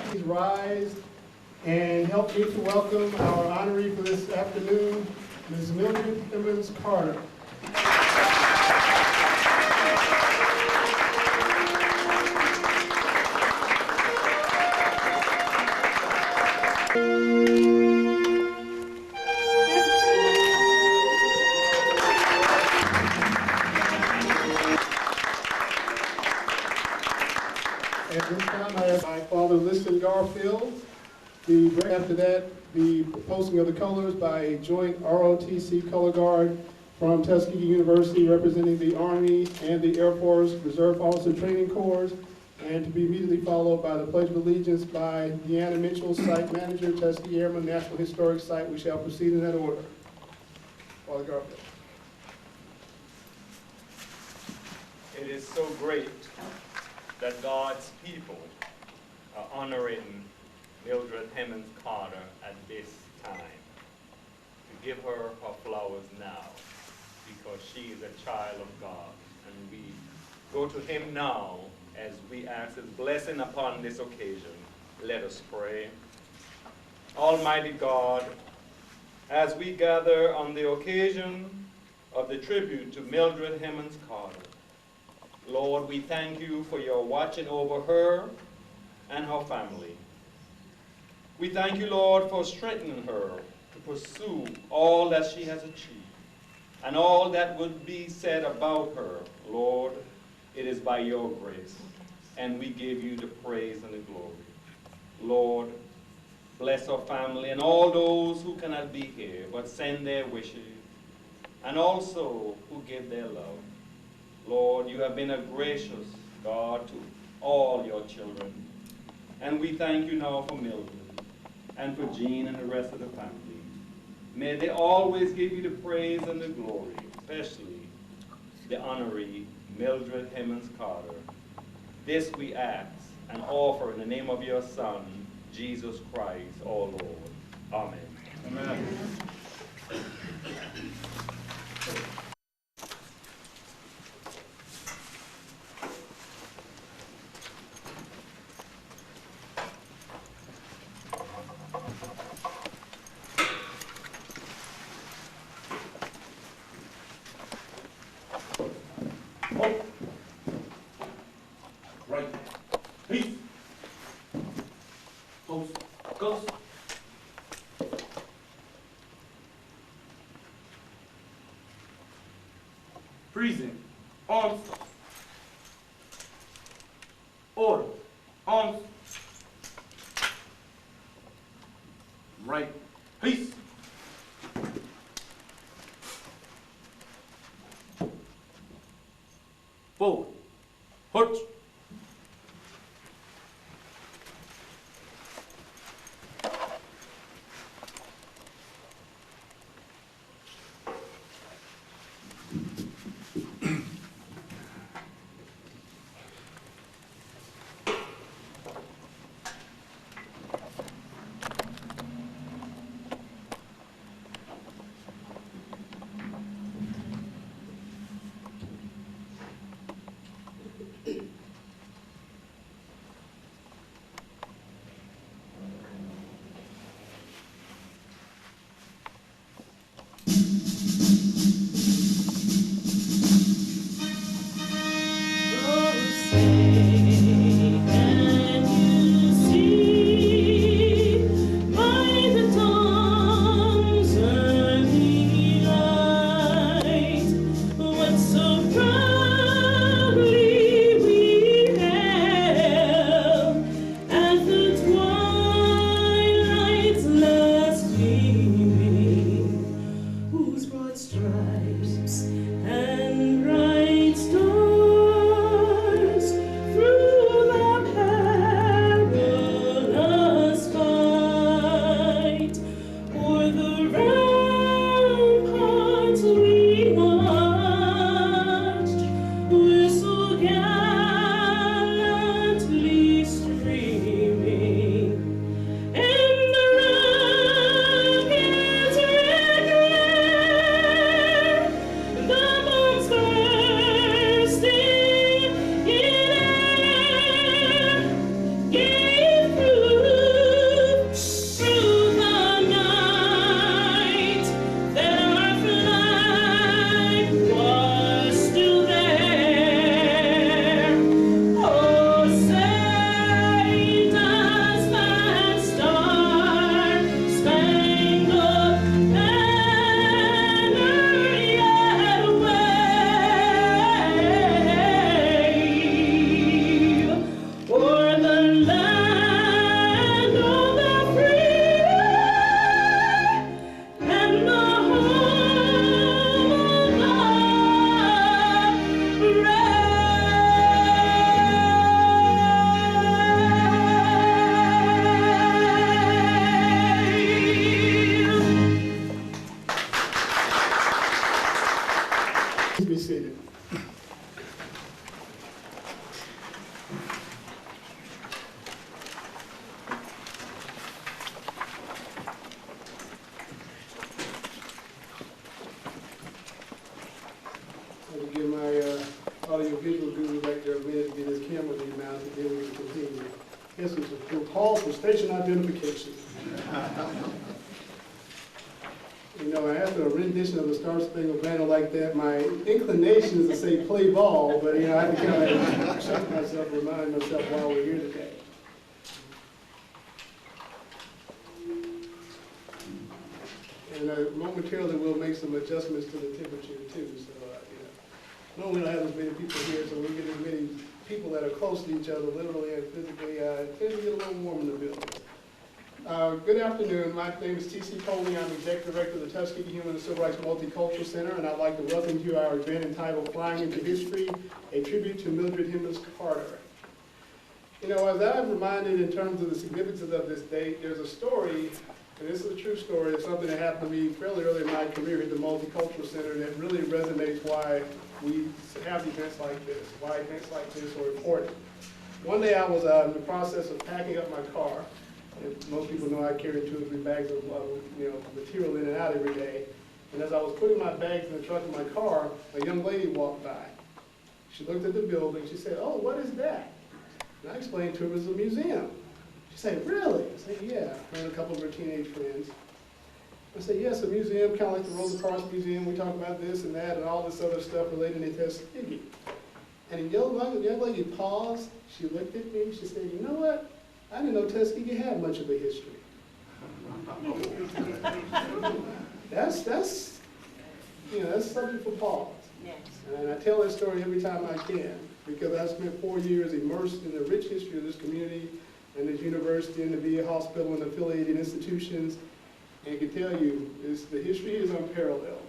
Please rise and help me to welcome our honoree for this afternoon, Ms. Mildred Hemmons Carter. At this time, I have my father, Liston Garfield. After that, the posting of the colors by a joint ROTC color guard from Tuskegee University representing the Army and the Air Force Reserve Officer Training Corps, and to be immediately followed by the Pledge of Allegiance by Deanna Mitchell, Site Manager, Tuskegee Airmen National Historic Site. We shall proceed in that order. Father Garfield. It is so great that God's people are honoring Mildred Hemmons Carter at this time, to give her her flowers now, because she is a child of God. And we go to him now as we ask his blessing upon this occasion. Let us pray. Almighty God, as we gather on the occasion of the tribute to Mildred Hemmons Carter, Lord, we thank you for your watching over her and her family. We thank you, Lord, for strengthening her to pursue all that she has achieved and all that would be said about her. Lord, it is by your grace, and we give you the praise and the glory. Lord, bless her family and all those who cannot be here, but send their wishes, and also who give their love. Lord, you have been a gracious God to all your children. And we thank you now for Mildred and for Jean and the rest of the family. May they always give you the praise and the glory, especially the honoree, Mildred Hemmons Carter. This we ask and offer in the name of your Son, Jesus Christ, our Lord. Amen. Amen. Right. Peace. Post. Ghost. Freezing. Arms. Order. Arms. Right. Peace. Forward. Hutch. Let me give my audio-visual guru back there a minute to get his camera remounted, then we can continue. This is a call for station identification. You know, after a rendition of the Star Spangled Banner like that, my inclination is to say play ball, but you know, I have to kind of shut myself, remind myself why we're here today. And momentarily we'll make some adjustments to the temperature too. So, normally we don't have as many people here, so we get as many people that are close to each other, literally and physically, it tends to get a little warm in the building. Good afternoon. My name is T.C. Coley. I'm Executive Director of the Tuskegee Human and Civil Rights Multicultural Center, and I'd like to welcome you to our event entitled Flying into History, a tribute to Mildred Hemmons Carter. You know, as I've reminded in terms of the significance of this date, there's a story, and this is a true story, of something that happened to me fairly early in my career at the Multicultural Center that really resonates why we have events like this, why events like this are important. One day I was in the process of packing up my car. Most people know I carry 2 or 3 bags of material in and out every day. And as I was putting my bags in the trunk of my car, a young lady walked by. She looked at the building. She said, "Oh, what is that?" And I explained to her it was a museum. She said, "Really?" I said, "Yeah." Her and a couple of her teenage friends. I said, "Yes, a museum, kind of like the Rosa Parks Museum. We talk about this and that and all this other stuff related to Tuskegee." And the young lady paused. She looked at me. She said, "You know what? I didn't know Tuskegee had much of a history." That's something for pause. Yes. And I tell that story every time I can because I spent 4 years immersed in the rich history of this community and this university and the VA hospital and affiliated institutions. And I can tell you, the history is unparalleled.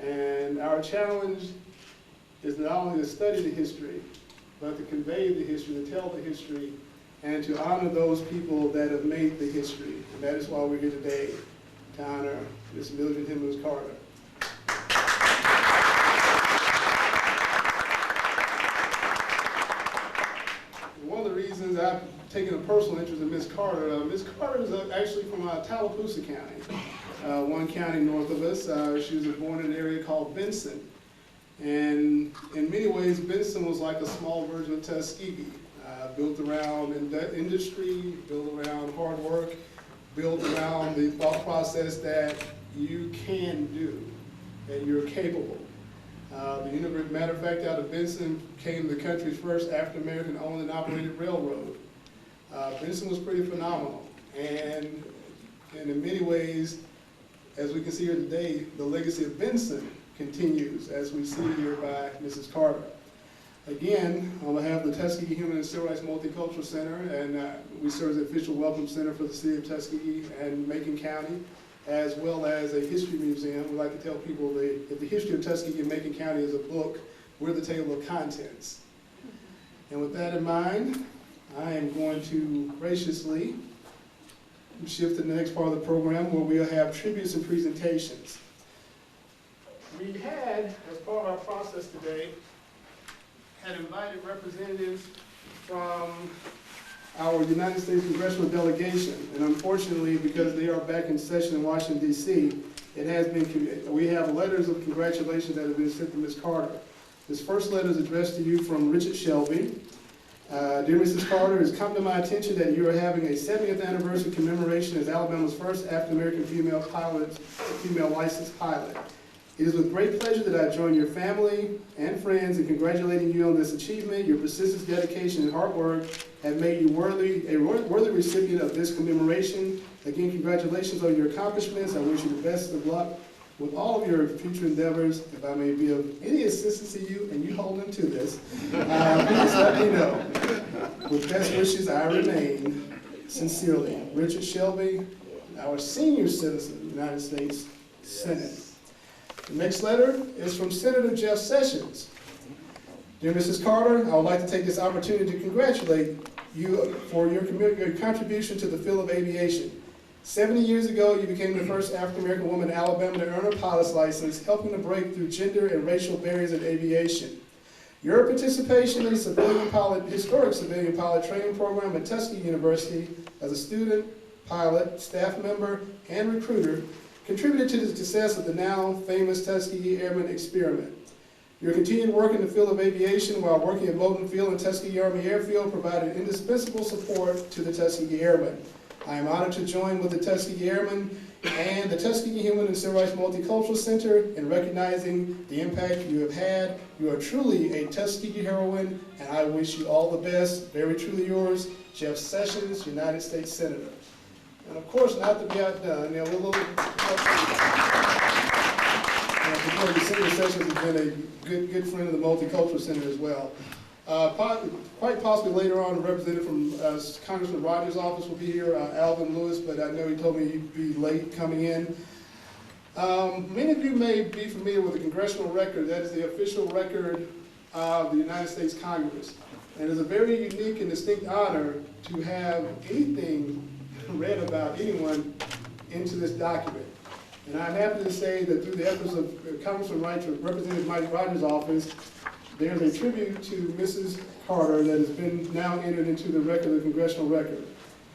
And our challenge is not only to study the history, but to convey the history, to tell the history, and to honor those people that have made the history. And that is why we're here today, to honor Ms. Mildred Hemmons Carter. One of the reasons I've taken a personal interest in Ms. Carter is actually from Tallapoosa County, one county north of us. She was born in an area called Benson. And in many ways, Benson was like a small version of Tuskegee. Built around industry, built around hard work, built around the thought process that you can do, that you're capable. Matter of fact, out of Benson came the country's first African-American owned and operated railroad. Benson was pretty phenomenal. And in many ways, as we can see here today, the legacy of Benson continues, as we see here by Mrs. Carter. Again, on behalf of the Tuskegee Human and Civil Rights Multicultural Center, and we serve as the official welcome center for the city of Tuskegee and Macon County, as well as a history museum. We like to tell people that if the history of Tuskegee and Macon County is a book, we're the table of contents. And with that in mind, I am going to graciously shift to the next part of the program where we'll have tributes and presentations. We had, as part of our process today, had invited representatives from our United States congressional delegation, and unfortunately, because they are back in session in Washington, D.C., we have letters of congratulations that have been sent to Ms. Carter. This first letter is addressed to you from Richard Shelby. Dear Mrs. Carter, it has come to my attention that you are having a 70th anniversary commemoration as Alabama's first African-American female licensed pilot. It is with great pleasure that I join your family and friends in congratulating you on this achievement. Your persistence, dedication, and hard work have made you a worthy recipient of this commemoration. Again, congratulations on your accomplishments. I wish you the best of luck with all of your future endeavors. If I may be of any assistance to you, and you hold them to this, please let me know. With best wishes, I remain, sincerely, Richard Shelby, our senior citizen of the United States Senate. The next letter is from Senator Jeff Sessions. Dear Mrs. Carter, I would like to take this opportunity to congratulate you for your contribution to the field of aviation. 70 years ago, you became the first African-American woman in Alabama to earn a pilot's license, helping to break through gender and racial barriers in aviation. Your participation in the historic civilian pilot training program at Tuskegee University as a student, pilot, staff member, and recruiter contributed to the success of the now famous Tuskegee Airman experiment. Your continued work in the field of aviation while working at Moulton Field and Tuskegee Army Airfield provided indispensable support to the Tuskegee Airmen. I am honored to join with the Tuskegee Airmen and the Tuskegee Human and Civil Rights Multicultural Center in recognizing the impact you have had. You are truly a Tuskegee heroine, and I wish you all the best. Very truly yours, Jeff Sessions, United States Senator. And of course, not to be outdone, we're a little Senator Sessions has been a good friend of the Multicultural Center as well. Quite possibly later on, a representative from Congressman Rogers' office will be here, Alvin Lewis, but I know he told me he'd be late coming in. Many of you may be familiar with the congressional record. That is the official record of the United States Congress. And it's a very unique and distinct honor to have anything read about anyone into this document. And I'm happy to say that through the efforts of Congressman Representative Mike Rogers' office, there's a tribute to Mrs. Carter that has been now entered into the record of the congressional record.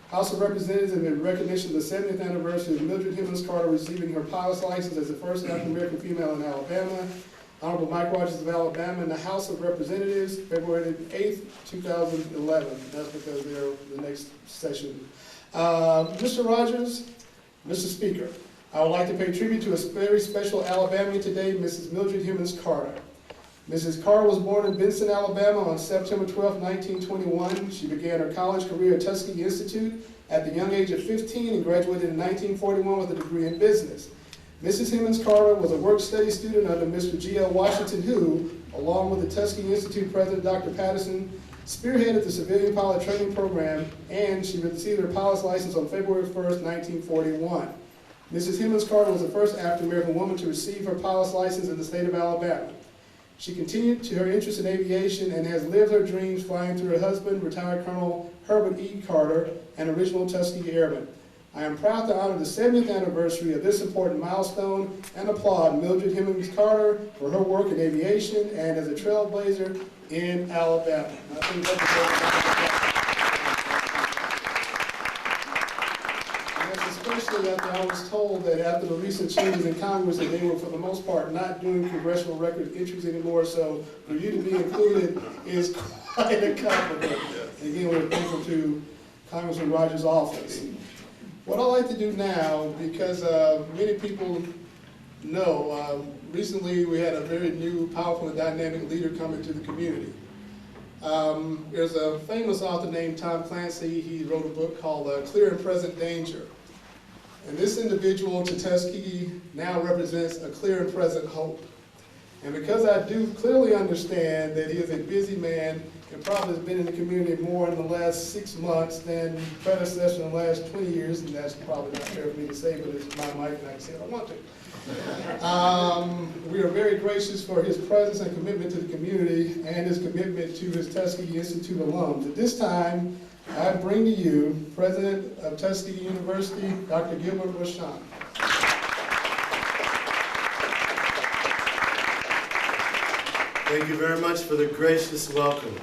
House of Representatives, in recognition of the 70th anniversary of Mildred Hemmons Carter receiving her pilot's license as the first African-American female in Alabama, Honorable Mike Rogers of Alabama, in the House of Representatives, February 8th, 2011. That's because they're the next session. Mr. Rogers, Mr. Speaker, I would like to pay tribute to a very special Alabamian today, Mrs. Mildred Hemmons Carter. Mrs. Carter was born in Benson, Alabama on September 12, 1921. She began her college career at Tuskegee Institute at the young age of 15 and graduated in 1941 with a degree in business. Mrs. Hemmons Carter was a work-study student under Mr. G.L. Washington, who, along with the Tuskegee Institute president, Dr. Patterson, spearheaded the civilian pilot training program, and she received her pilot's license on February 1, 1941. Mrs. Hemmons Carter was the first African-American woman to receive her pilot's license in the state of Alabama. She continued to her interest in aviation and has lived her dreams flying through her husband, retired Colonel Herbert E. Carter, an original Tuskegee Airman. I am proud to honor the 70th anniversary of this important milestone and applaud Mildred Hemmons Carter for her work in aviation and as a trailblazer in Alabama. I think especially after I was told that after the recent changes in Congress that they were, for the most part, not doing congressional record entries anymore, so for you to be included is quite a compliment. And again, we're thankful to Congressman Rogers' office. What I'd like to do now, because many people know, recently we had a very new, powerful, and dynamic leader come into the community. There's a famous author named Tom Clancy. He wrote a book called Clear and Present Danger. And this individual to Tuskegee now represents a clear and present hope. And because I do clearly understand that he is a busy man and probably has been in the community more in the last 6 months than predecessor in the last 20 years, and that's probably not fair for me to say, but it's my mic and I can say what I want to. We are very gracious for his presence and commitment to the community and his commitment to his Tuskegee Institute alums. At this time, I bring to you President of Tuskegee University, Dr. Gilbert Rochon. Thank you very much for the gracious welcome.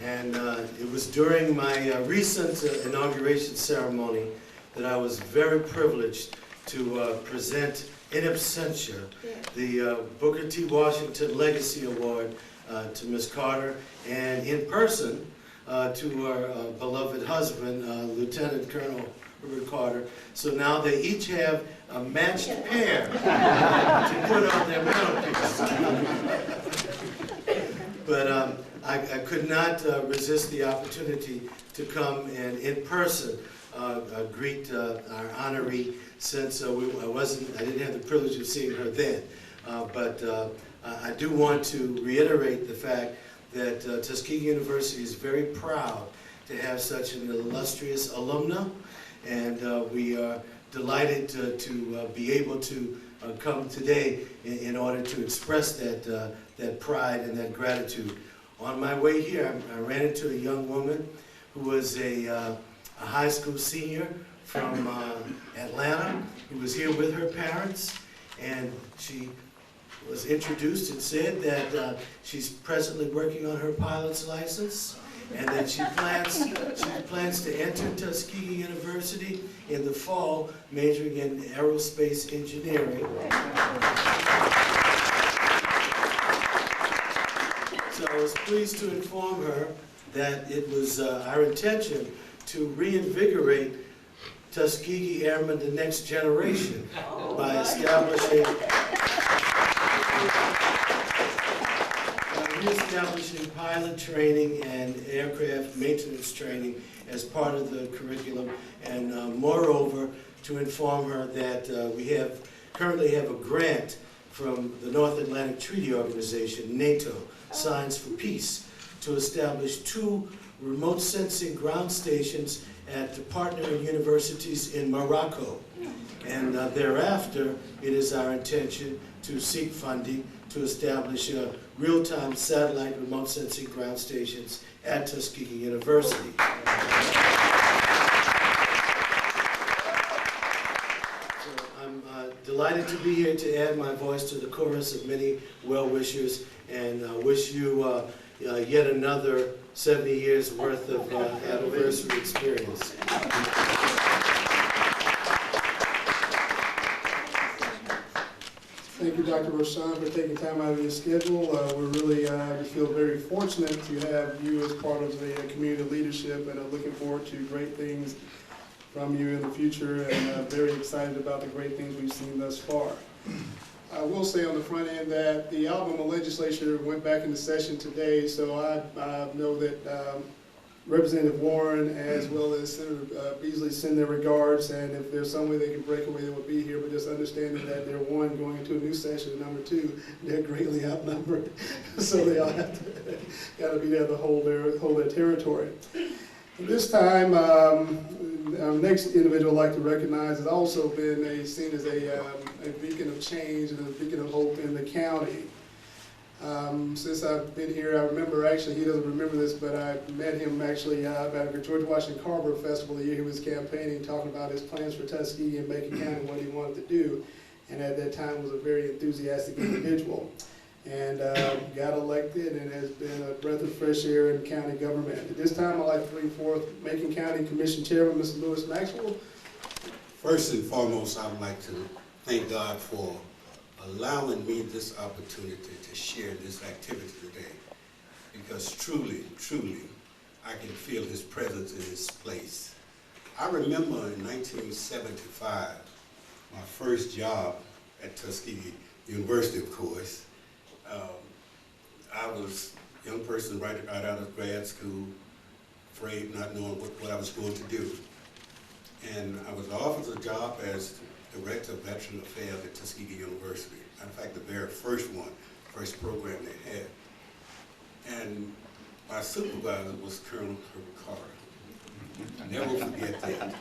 And it was during my recent inauguration ceremony that I was very privileged to present in absentia the Booker T. Washington Legacy Award to Ms. Carter, and in person to our beloved husband, Lieutenant Colonel Herbert Carter. So now they each have a matched pair to put on their mantelpiece. But I could not resist the opportunity to come and in person greet our honoree, since I didn't have the privilege of seeing her then. But I do want to reiterate the fact that Tuskegee University is very proud to have such an illustrious alumna, and we are delighted to be able to come today in order to express that pride and that gratitude. On my way here, I ran into a young woman who was a high school senior from Atlanta, who was here with her parents, and she was introduced and said that she's presently working on her pilot's license, and that she plans to enter Tuskegee University in the fall, majoring in aerospace engineering. So I was pleased to inform her that it was our intention to reinvigorate Tuskegee Airmen, the next generation, by reestablishing pilot training and aircraft maintenance training as part of the curriculum, and moreover, to inform her that we currently have a grant from the North Atlantic Treaty Organization, NATO, Signs for Peace, to establish 2 remote sensing ground stations at the partner universities in Morocco. And thereafter, it is our intention to seek funding to establish real-time satellite remote sensing ground stations at Tuskegee University. So I'm delighted to be here to add my voice to the chorus of many well-wishers, and wish you yet another 70 years worth of anniversary experience. Thank you, Dr. Roshan, for taking time out of your schedule. We're really feel very fortunate to have you as part of the community leadership, and are looking forward to great things from you in the future, and very excited about the great things we've seen thus far. I will say on the front end that the Alabama legislature went back into session today, so I know that Representative Warren as well as Senator Beasley send their regards, and if there's some way they can break away, they will be here, but just understanding that they're, 1, going into a new session, and number 2, they're greatly outnumbered, so they all have to gotta be there to hold their territory. This time, our next individual I'd like to recognize has also been seen as a beacon of change and a beacon of hope in the county. Since I've been here, I remember, actually, he doesn't remember this, but I met him actually at the George Washington Carver Festival the year he was campaigning, talking about his plans for Tuskegee and Macon County, what he wanted to do, and at that time was a very enthusiastic individual, and got elected and has been a breath of fresh air in county government. At this time, I'd like to bring forth Macon County Commission Chairman, Mr. Lewis Maxwell. First and foremost, I would like to thank God for allowing me this opportunity to share this activity today, because truly, truly, I can feel His presence in this place. I remember in 1975, my first job at Tuskegee University, of course. I was a young person right out of grad school, afraid, not knowing what I was going to do. And I was offered a job as Director of Veteran Affairs at Tuskegee University. In fact, the very first program they had. And my supervisor was Colonel Carter. I'll never forget that.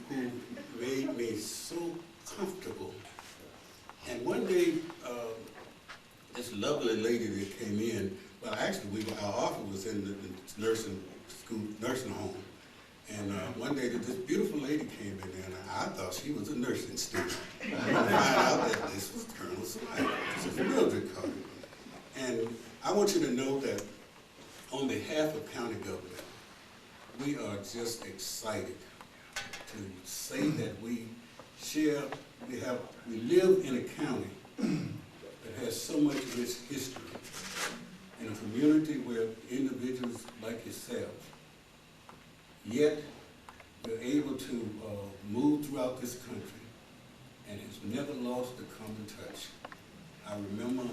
Who made me so comfortable. And one day, this lovely lady that came in, well, actually, our office was in the nursing home. And one day, this beautiful lady came in there, and I thought she was a nursing student. I found out that this was Colonel Smiley. This is Mildred Carter. And I want you to know that on behalf of county government, we are just excited to say that we live in a county that has so much rich history, in a community where individuals like yourself, yet we're able to move throughout this country and has never lost a common touch. I remember,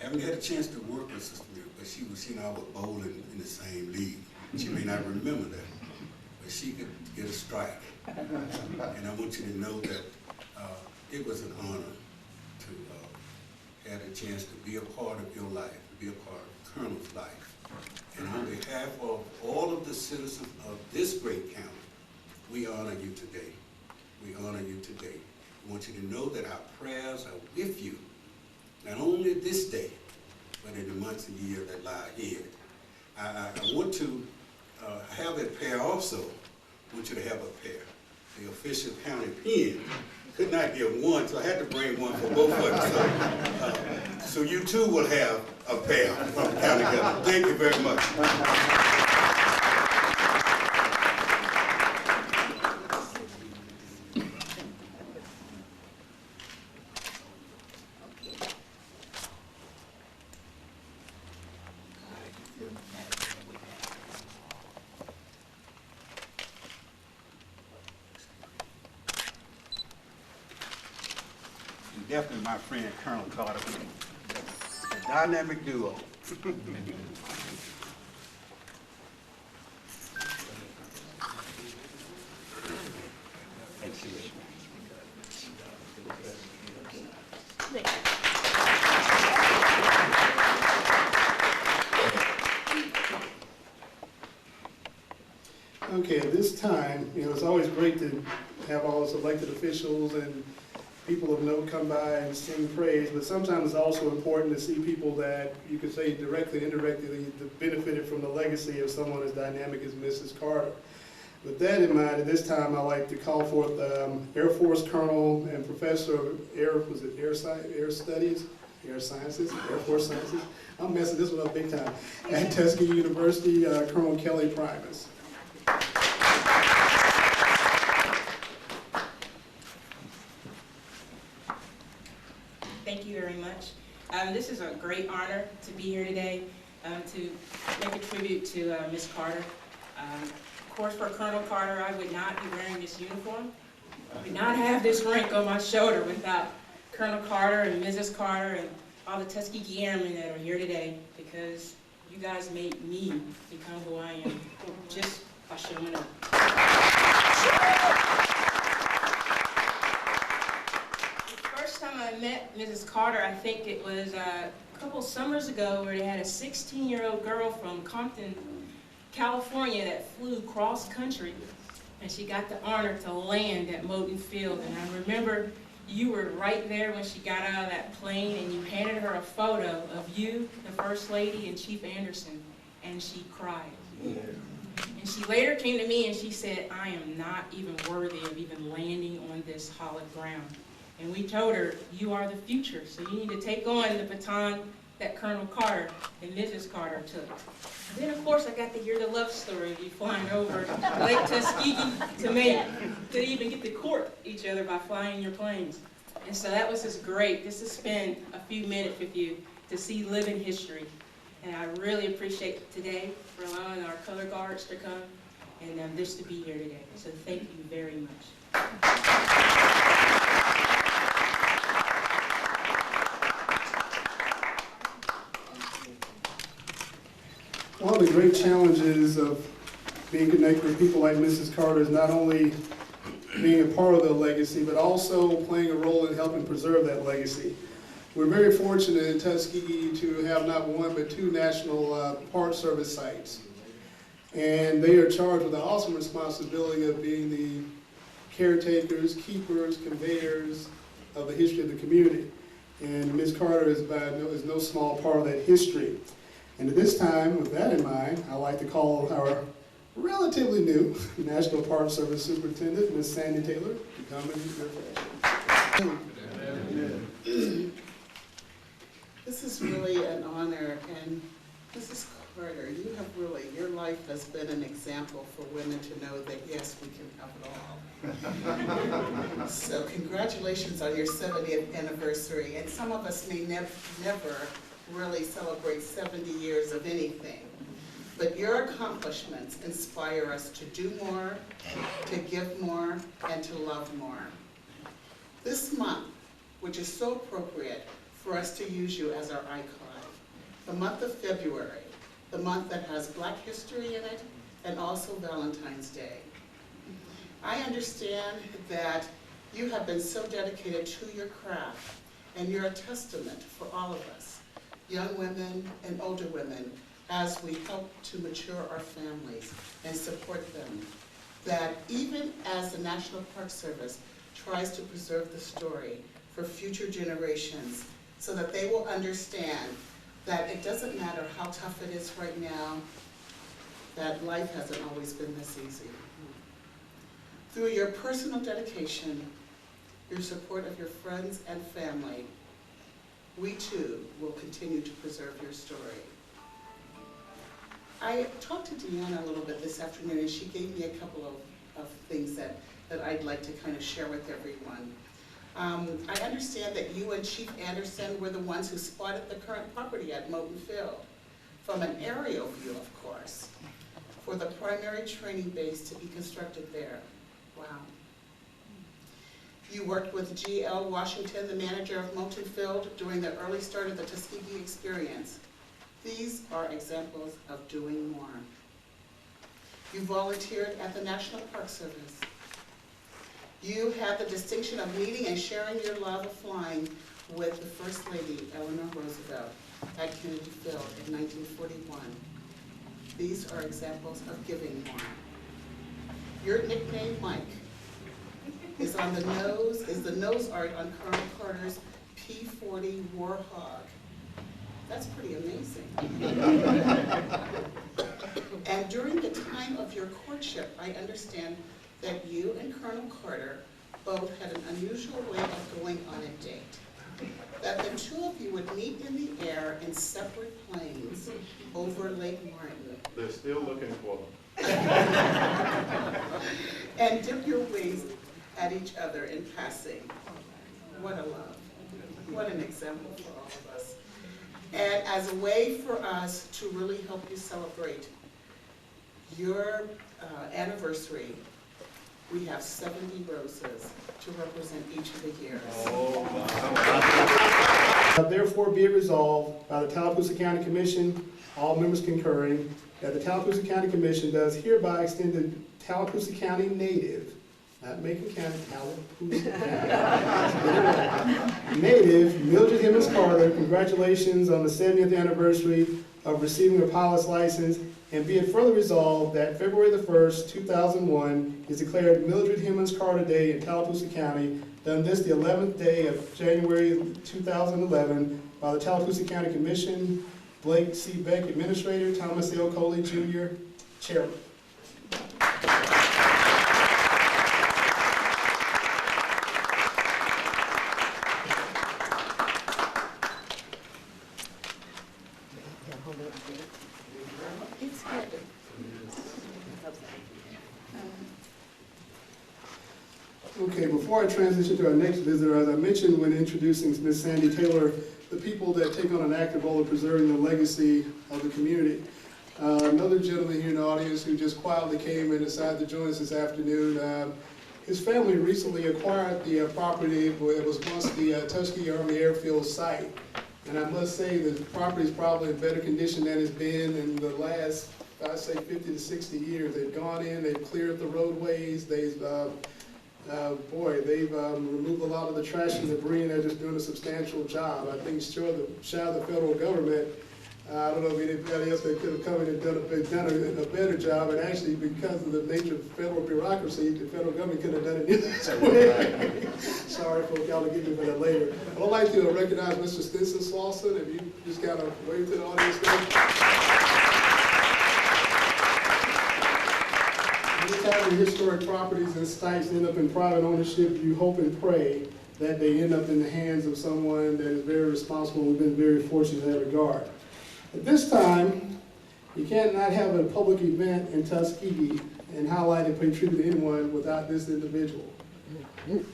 I haven't had a chance to work with Sister Mildred, but she and I were bowling in the same league. She may not remember that, but she could get a strike. And I want you to know that it was an honor to have a chance to be a part of your life, to be a part of Colonel's life. And on behalf of all of the citizens of this great county, we honor you today. We honor you today. I want you to know that our prayers are with you, not only this day, but in the months and years that lie ahead. I want to have a prayer also. I want you to have a prayer. the official county pen. Could not get one, so I had to bring one for both of us. So you too will have a pair from the county government. Thank you very much. Definitely my friend Colonel Carter, a dynamic duo. Okay, at this time, it's always great to have all us elected officials and people of note come by and sing praise, but sometimes it's also important to see people that you could say directly, indirectly, that benefited from the legacy of someone as dynamic as Mrs. Carter. With that in mind, at this time, I'd like to call forth Air Force Colonel and Professor of Air Studies, Air Sciences, Air Force Sciences. I'm messing this one up big time. At Tuskegee University, Colonel Kelly Primus. Thank you very much. This is a great honor to be here today to make a tribute to Miss Carter. Of course, for Colonel Carter, I would not be wearing this uniform. I would not have this rank on my shoulder without Colonel Carter and Mrs. Carter and all the Tuskegee Airmen that are here today, because you guys made me become who I am just by showing up. I met Mrs. Carter, I think it was a couple summers ago, where they had a 16-year-old girl from Compton, California that flew cross country, and she got the honor to land at Moton Field. And I remember you were right there when she got out of that plane, and you handed her a photo of you, the First Lady, and Chief Anderson, and she cried. And she later came to me and she said, I am not even worthy of even landing on this hallowed ground. And we told her, you are the future, so you need to take on the baton that Colonel Carter and Mrs. Carter took. And then, of course, I got to hear the love story of you flying over Lake Tuskegee to even get to court each other by flying your planes. And so that was just great, just to spend a few minutes with you to see living history. And I really appreciate today for allowing our color guards to come and just to be here today. So thank you very much. One of the great challenges of being connected with people like Mrs. Carter is not only being a part of their legacy, but also playing a role in helping preserve that legacy. We're very fortunate in Tuskegee to have not one, but two National Park Service sites. And they are charged with the awesome responsibility of being the caretakers, keepers, conveyors of the history of the community. And Ms. Carter is no small part of that history. And at this time, with that in mind, I'd like to call our relatively new National Park Service Superintendent, Ms. Sandy Taylor, to come and do their This is really an honor, and Mrs. Carter, you have really, your life has been an example for women to know that yes, we can have it all. So congratulations on your 70th anniversary, and some of us may never really celebrate 70 years of anything. But your accomplishments inspire us to do more, to give more, and to love more. This month, which is so appropriate for us to use you as our icon, the month of February, the month that has Black history in it, and also Valentine's Day. I understand that you have been so dedicated to your craft, and you're a testament for all of us, young women and older women, as we help to mature our families and support them, that even as the National Park Service tries to preserve the story for future generations so that they will understand that it doesn't matter how tough it is right now, that life hasn't always been this easy. Through your personal dedication, your support of your friends and family, we too will continue to preserve your story. I talked to Deanna a little bit this afternoon, and she gave me a couple of things that I'd like to kind of share with everyone. I understand that you and Chief Anderson were the ones who spotted the current property at Moton Field, from an aerial view, of course, for the primary training base to be constructed there. Wow. You worked with G.L. Washington, the manager of Moton Field, during the early start of the Tuskegee experience. These are examples of doing more. You volunteered at the National Park Service. You had the distinction of meeting and sharing your love of flying with the First Lady, Eleanor Roosevelt, at Kennedy Field in 1941. These are examples of giving more. Your nickname, Mike, is the nose art on Colonel Carter's P-40 Warhog. That's pretty amazing. And during the time of your courtship, I understand that you and Colonel Carter both had an unusual way of going on a date. That the two of you would meet in the air in separate planes over Lake Martin. They're still looking for them. And dip your wings at each other in passing. What a love. What an example for all of us. And as a way for us to really help you celebrate your anniversary, we have 70 roses to represent each of the years. Therefore be it resolved by the Tallapoosa County Commission, all members concurring, that the Tallapoosa County Commission does hereby extend the Tallapoosa County native, not Macon County, Tallapoosa County, native Mildred Hemmons Carter, congratulations on the 70th anniversary of receiving a pilot's license, and be it further resolved that February the 1st, 2001 is declared Mildred Hemmons Carter Day in Tallapoosa County, done this the 11th day of January 2011 by the Tallapoosa County Commission, Blake C. Beck, Administrator, Thomas L. Coley, Jr., Chairman. Okay, before I transition to our next visitor, as I mentioned when introducing Ms. Sandy Taylor, the people that take on an active role in preserving the legacy of the community. Another gentleman here in the audience who just quietly came and decided to join us this afternoon. His family recently acquired the property where it was once the Tuskegee Army Airfield site. And I must say the property is probably in better condition than it's been in the last, I'd say 50 to 60 years. They've gone in, they've cleared the roadways, they've removed a lot of the trash and debris, and they're just doing a substantial job. I think sure the federal government, I don't know if anybody else could have come in and done a better job, and actually because of the nature of federal bureaucracy, the federal government couldn't have done it either. Sorry folks, y'all will get me for that later. But I'd like to recognize Mr. Stinson Slauson, if you just kind of wave to the audience there. Anytime your historic properties and sites end up in private ownership, you hope and pray that they end up in the hands of someone that is very responsible. We've been very fortunate in that regard. At this time, you cannot have a public event in Tuskegee and highlight and pay tribute to anyone without this individual.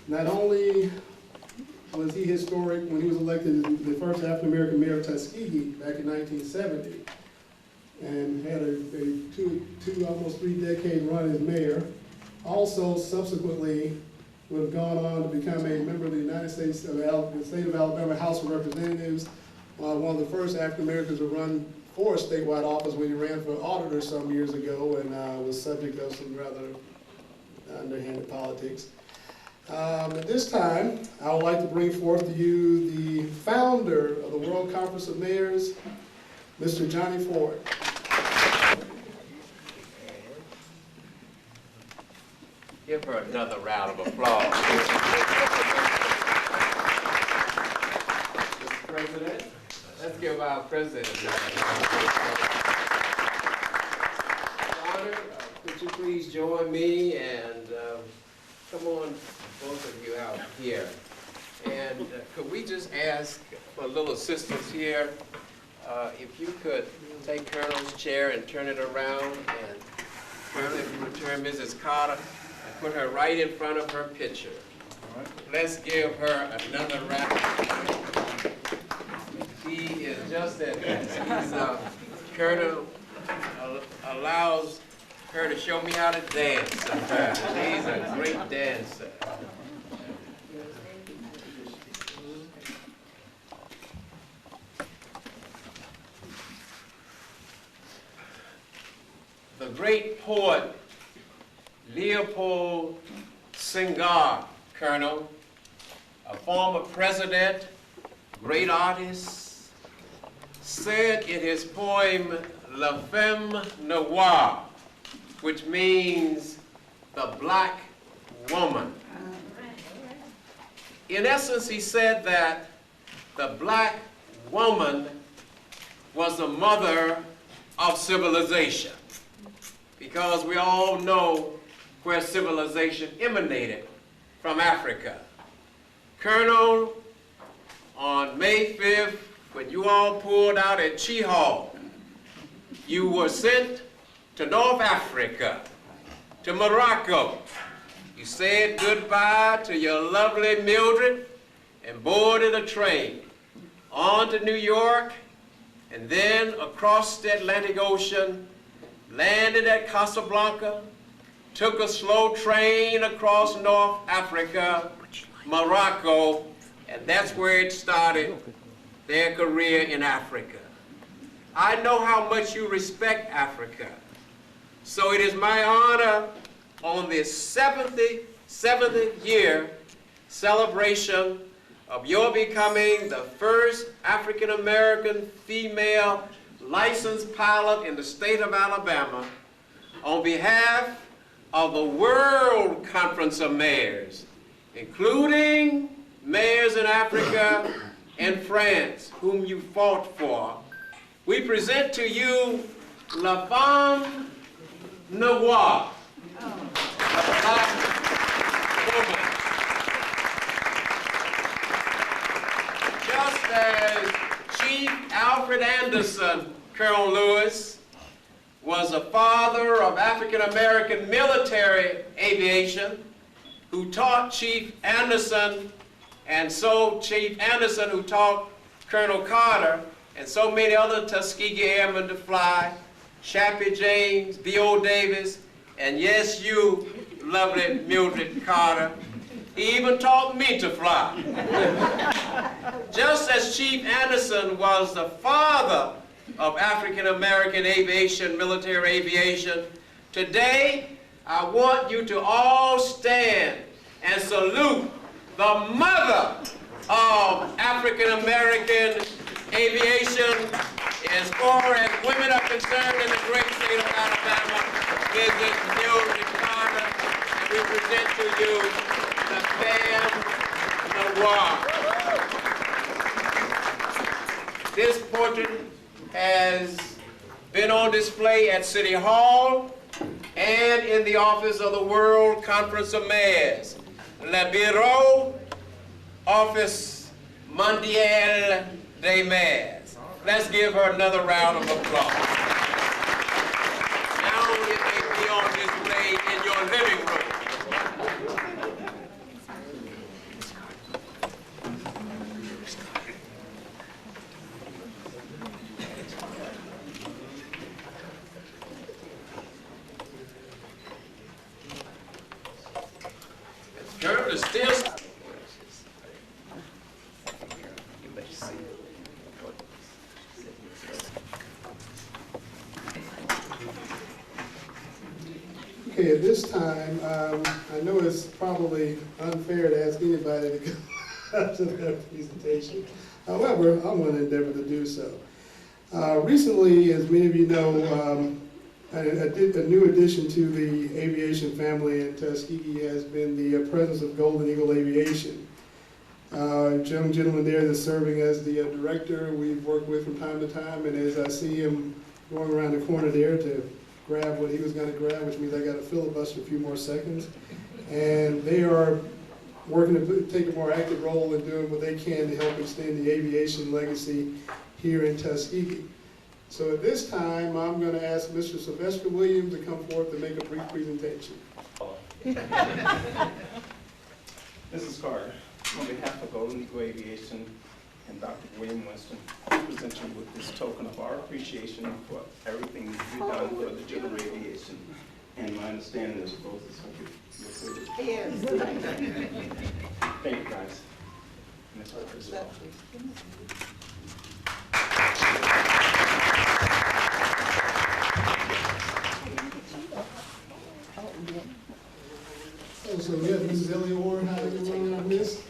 Not only was he historic when he was elected the first African-American mayor of Tuskegee back in 1970, and had a two almost 3-decade run as mayor. Also, subsequently, would have gone on to become a member of the United States of the state of Alabama House of Representatives, one of the first African Americans to run for a statewide office when he ran for auditor some years ago, and was subject of some rather underhanded politics. At this time, I would like to bring forth to you the founder of the World Conference of Mayors, Mr. Johnny Ford. Give her another round of applause. Mr. President, let's give our president honor. Could you please join me and come on, both of you out here. And could we just ask for a little assistance here? If you could take Colonel's chair and turn it around, and Colonel, if you would turn Mrs. Carter and put her right in front of her picture. Let's give her another round. He is just that nice. Colonel allows her to show me how to dance sometimes. She's a great dancer. The great poet Leopold Senghor, Colonel, a former president, great artist, said in his poem La Femme Noire, which means the black woman. In essence, he said that the black woman was the mother of civilization, because we all know where civilization emanated, from Africa. Colonel, on May 5th, when you all pulled out at Chihal, you were sent to North Africa, to Morocco. You said goodbye to your lovely Mildred and boarded a train on to New York, and then across the Atlantic Ocean, landed at Casablanca, took a slow train across North Africa, Morocco, and that's where it started, their career in Africa. I know how much you respect Africa, so it is my honor on this 77th year celebration of your becoming the first African-American female licensed pilot in the state of Alabama, on behalf of the World Conference of Mayors, including mayors in Africa and France, whom you fought for, we present to you La Femme Noire, the black woman. Just as Chief Alfred Anderson, Colonel Lewis, was a father of African-American military aviation, who taught Chief Anderson, and so Chief Anderson who taught Colonel Carter, and so many other Tuskegee airmen to fly, Chappie James, B.O. Davis, and yes, you, lovely Mildred Carter. He even taught me to fly. Just as Chief Anderson was the father of African-American aviation, military aviation, today I want you to all stand and salute the mother of African-American aviation as far as women are concerned in the great state of Alabama, Mrs. Mildred Carter, and we present to you the Femme Noire. This portrait has been on display at City Hall and in the office of the World Conference of Mayors, Le Bureau Office Mondial des Mayors. Let's give her another round of applause. Now it may be on display in your living room. Colonel is still. Okay, at this time, I know it's probably unfair to ask anybody to go up to their presentation. However, I'm going to endeavor to do so. Recently, as many of you know, I did a new addition to the aviation family in Tuskegee has been the presence of Golden Eagle Aviation. A young gentleman there that's serving as the director we've worked with from time to time, and as I see him going around the corner there to grab what he was going to grab, which means I got to filibuster a few more seconds. And they are working to take a more active role in doing what they can to help extend the aviation legacy here in Tuskegee. So at this time, I'm going to ask Mr. Sylvester Williams to come forth and make a brief presentation. Mrs. Carter, on behalf of Golden Eagle Aviation and Dr. William Winston, we present you with this token of our appreciation for everything that you've done for the general aviation. And my understanding is both is your service. Yes. Thank you, guys. Ms. Carter as well. Oh, so we have Mrs. Elliott Ward, how you doing on this?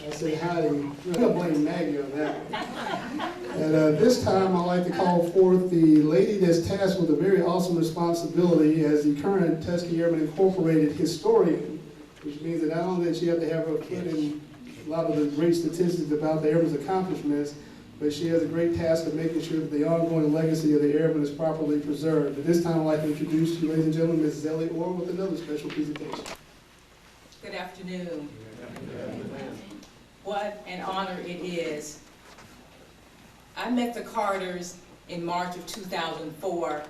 I say howdy. I'm gonna blame Maggie on that one. And this time I'd like to call forth the lady that's tasked with a very awesome responsibility as the current Tuskegee Airmen Incorporated historian, which means that not only that she have to have her foot in a lot of the great statistics about the Airmen's accomplishments, but she has a great task of making sure that the ongoing legacy of the Airmen is properly preserved. At this time I'd like to introduce to you, ladies and gentlemen, Mrs. Elliott Ward with another special presentation. Good afternoon. What an honor it is. I met the Carters in March of 2004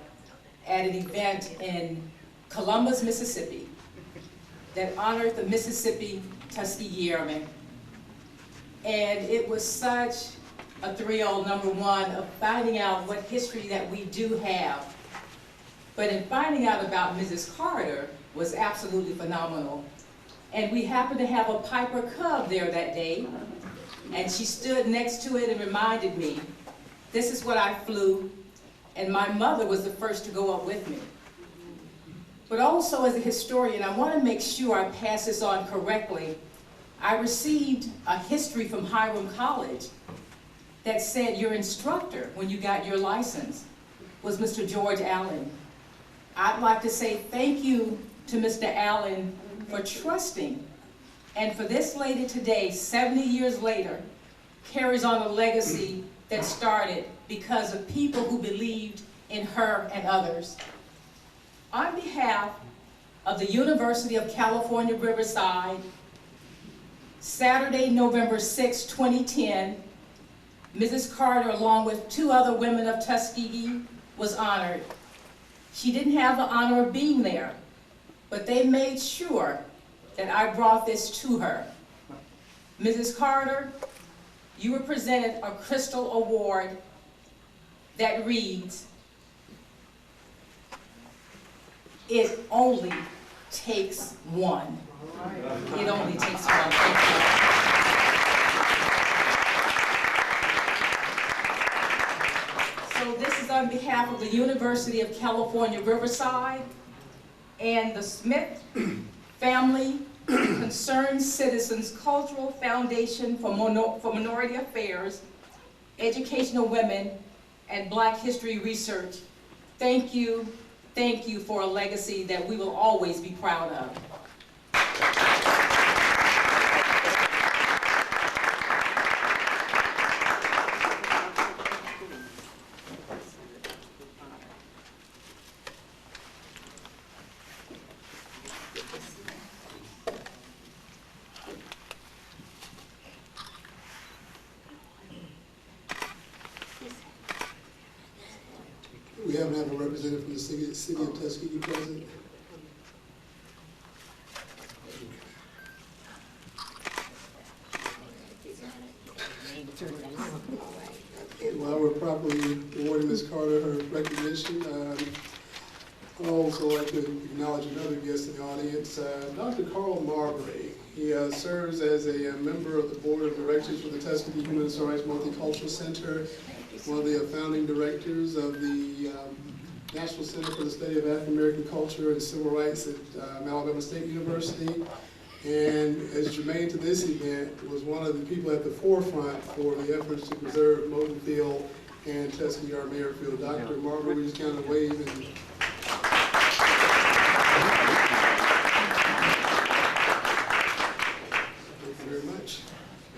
at an event in Columbus, Mississippi that honored the Mississippi Tuskegee Airmen. And it was such a thrill, number one, of finding out what history that we do have. But in finding out about Mrs. Carter was absolutely phenomenal. And we happened to have a Piper Cub there that day, and she stood next to it and reminded me, this is what I flew, and my mother was the first to go up with me. But also as a historian, I want to make sure I pass this on correctly. I received a history from Hiram College that said your instructor, when you got your license, was Mr. George Allen. I'd like to say thank you to Mr. Allen for trusting, and for this lady today, 70 years later, carries on a legacy that started because of people who believed in her and others. On behalf of the University of California, Riverside, Saturday, November 6, 2010, Mrs. Carter, along with 2 other women of Tuskegee, was honored. She didn't have the honor of being there, but they made sure that I brought this to her. Mrs. Carter, you were presented a Crystal Award that reads, "It only takes one." It only takes one. Thank you. So this is on behalf of the University of California, Riverside, and the Smith Family Concerned Citizens Cultural Foundation for Minority Affairs, Educational Women, and Black History Research. Thank you for a legacy that we will always be proud of. We haven't had a representative from the city of Tuskegee present. While we're properly awarding Ms. Carter her recognition, I'd also like to acknowledge another guest in the audience, Dr. Carl Marbury. He serves as a member of the board of directors for the Tuskegee Human Rights Multicultural Center, one of the founding directors of the National Center for the Study of African American Culture and Civil Rights at Alabama State University. And as germane to this event, was one of the people at the forefront for the efforts to preserve Moton Field and Tuskegee Army Airfield. Dr. Marbury, we just kind of wave and thank you very much.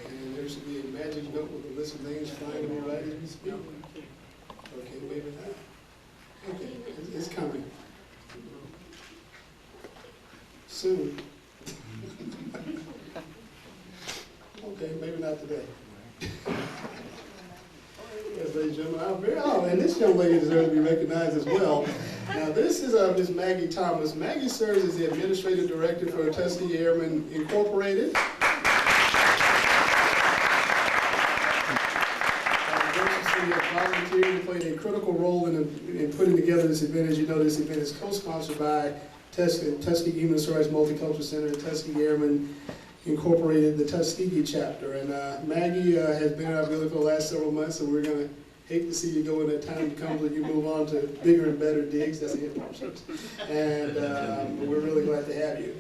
And there should be a magic note with a list of names flying to me right as we speak. Okay, wave it out. Okay, it's coming. soon. Okay, maybe not today. Yes, ladies and gentlemen, and this young lady deserves to be recognized as well. Now, this is Miss Maggie Thomas. Maggie serves as the Administrative Director for Tuskegee Airmen Incorporated. Volunteered and played a critical role in putting together this event. As you know, this event is co-sponsored by Tuskegee Human Rights Multicultural Center and Tuskegee Airmen Incorporated, the Tuskegee chapter. And Maggie has been in our building for the last several months, so we're going to hate to see you go when that time comes when you move on to bigger and better digs. That's the important. And we're really glad to have you.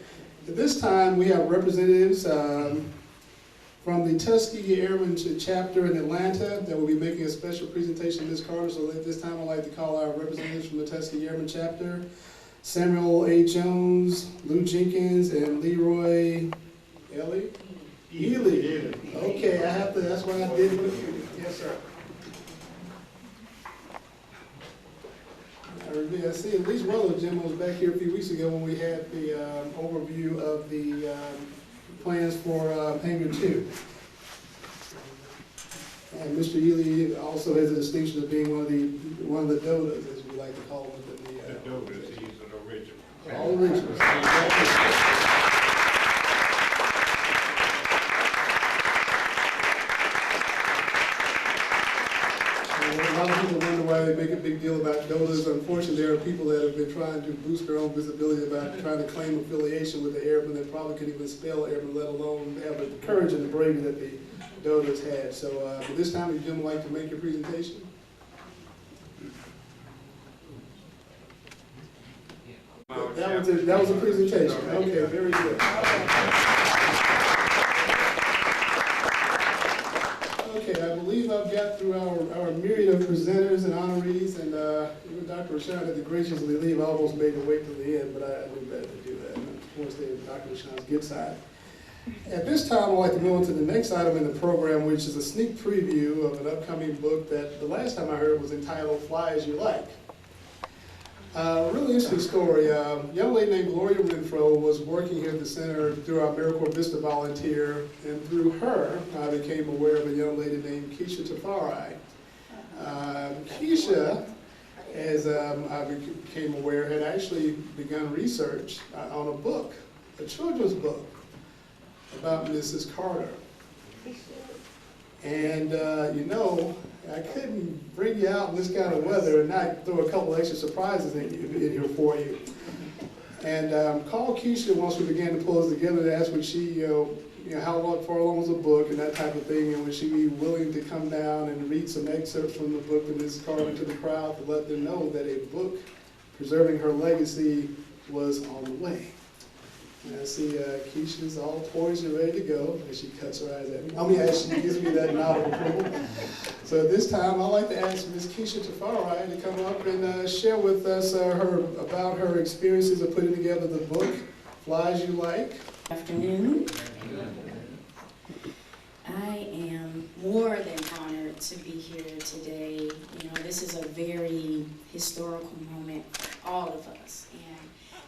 At this time, we have representatives from the Tuskegee Airmen chapter in Atlanta that will be making a special presentation, Ms. Carter. So at this time, I'd like to call our representatives from the Tuskegee Airmen chapter, Samuel A. Jones, Lou Jenkins, and Leroy Ely. Okay, I have to, that's why I did it. Yes, sir. I see at least one of them was back here a few weeks ago when we had the overview of the plans for Hangar 2. And Mr. Ely also has the distinction of being one of the dodos, as we like to call them. The dodos, he's an original. All originals. A lot of people wonder why they make a big deal about dodos. Unfortunately, there are people that have been trying to boost their own visibility about trying to claim affiliation with the airmen that probably couldn't even spell airmen, let alone have the courage and the bravery that the dodos had. So for this time, would you gentlemen like to make your presentation? That was a presentation. Okay, very good. Okay, I believe I've got through our myriad of presenters and honorees, and even Dr. Rashawn had to graciously leave. I almost made her wait till the end, but I knew better to do that. I want to stay on Dr. Rashawn's good side. At this time, I'd like to move on to the next item in the program, which is a sneak preview of an upcoming book that the last time I heard was entitled Fly As You Like. Really interesting story. A young lady named Gloria Renfro was working here at the center through our AmeriCorps Vista volunteer, and through her, I became aware of a young lady named Keisha Tafari. Keisha, as I became aware, had actually begun research on a book, a children's book, about Mrs. Carter. And you know, I couldn't bring you out in this kind of weather and not throw a couple extra surprises in here for you. And called Keisha once we began to pull this together to ask would she, how far along was the book and that type of thing, and would she be willing to come down and read some excerpts from the book to Mrs. Carter to the crowd to let them know that a book preserving her legacy was on the way. And I see Keisha's all poised and ready to go as she cuts her eyes at me. As she gives me that nod of approval. So at this time, I'd like to ask Ms. Keisha Tafari to come up and share with us about her experiences of putting together the book, Fly As You Like. Good afternoon. I am more than honored to be here today. This is a very historical moment for all of us.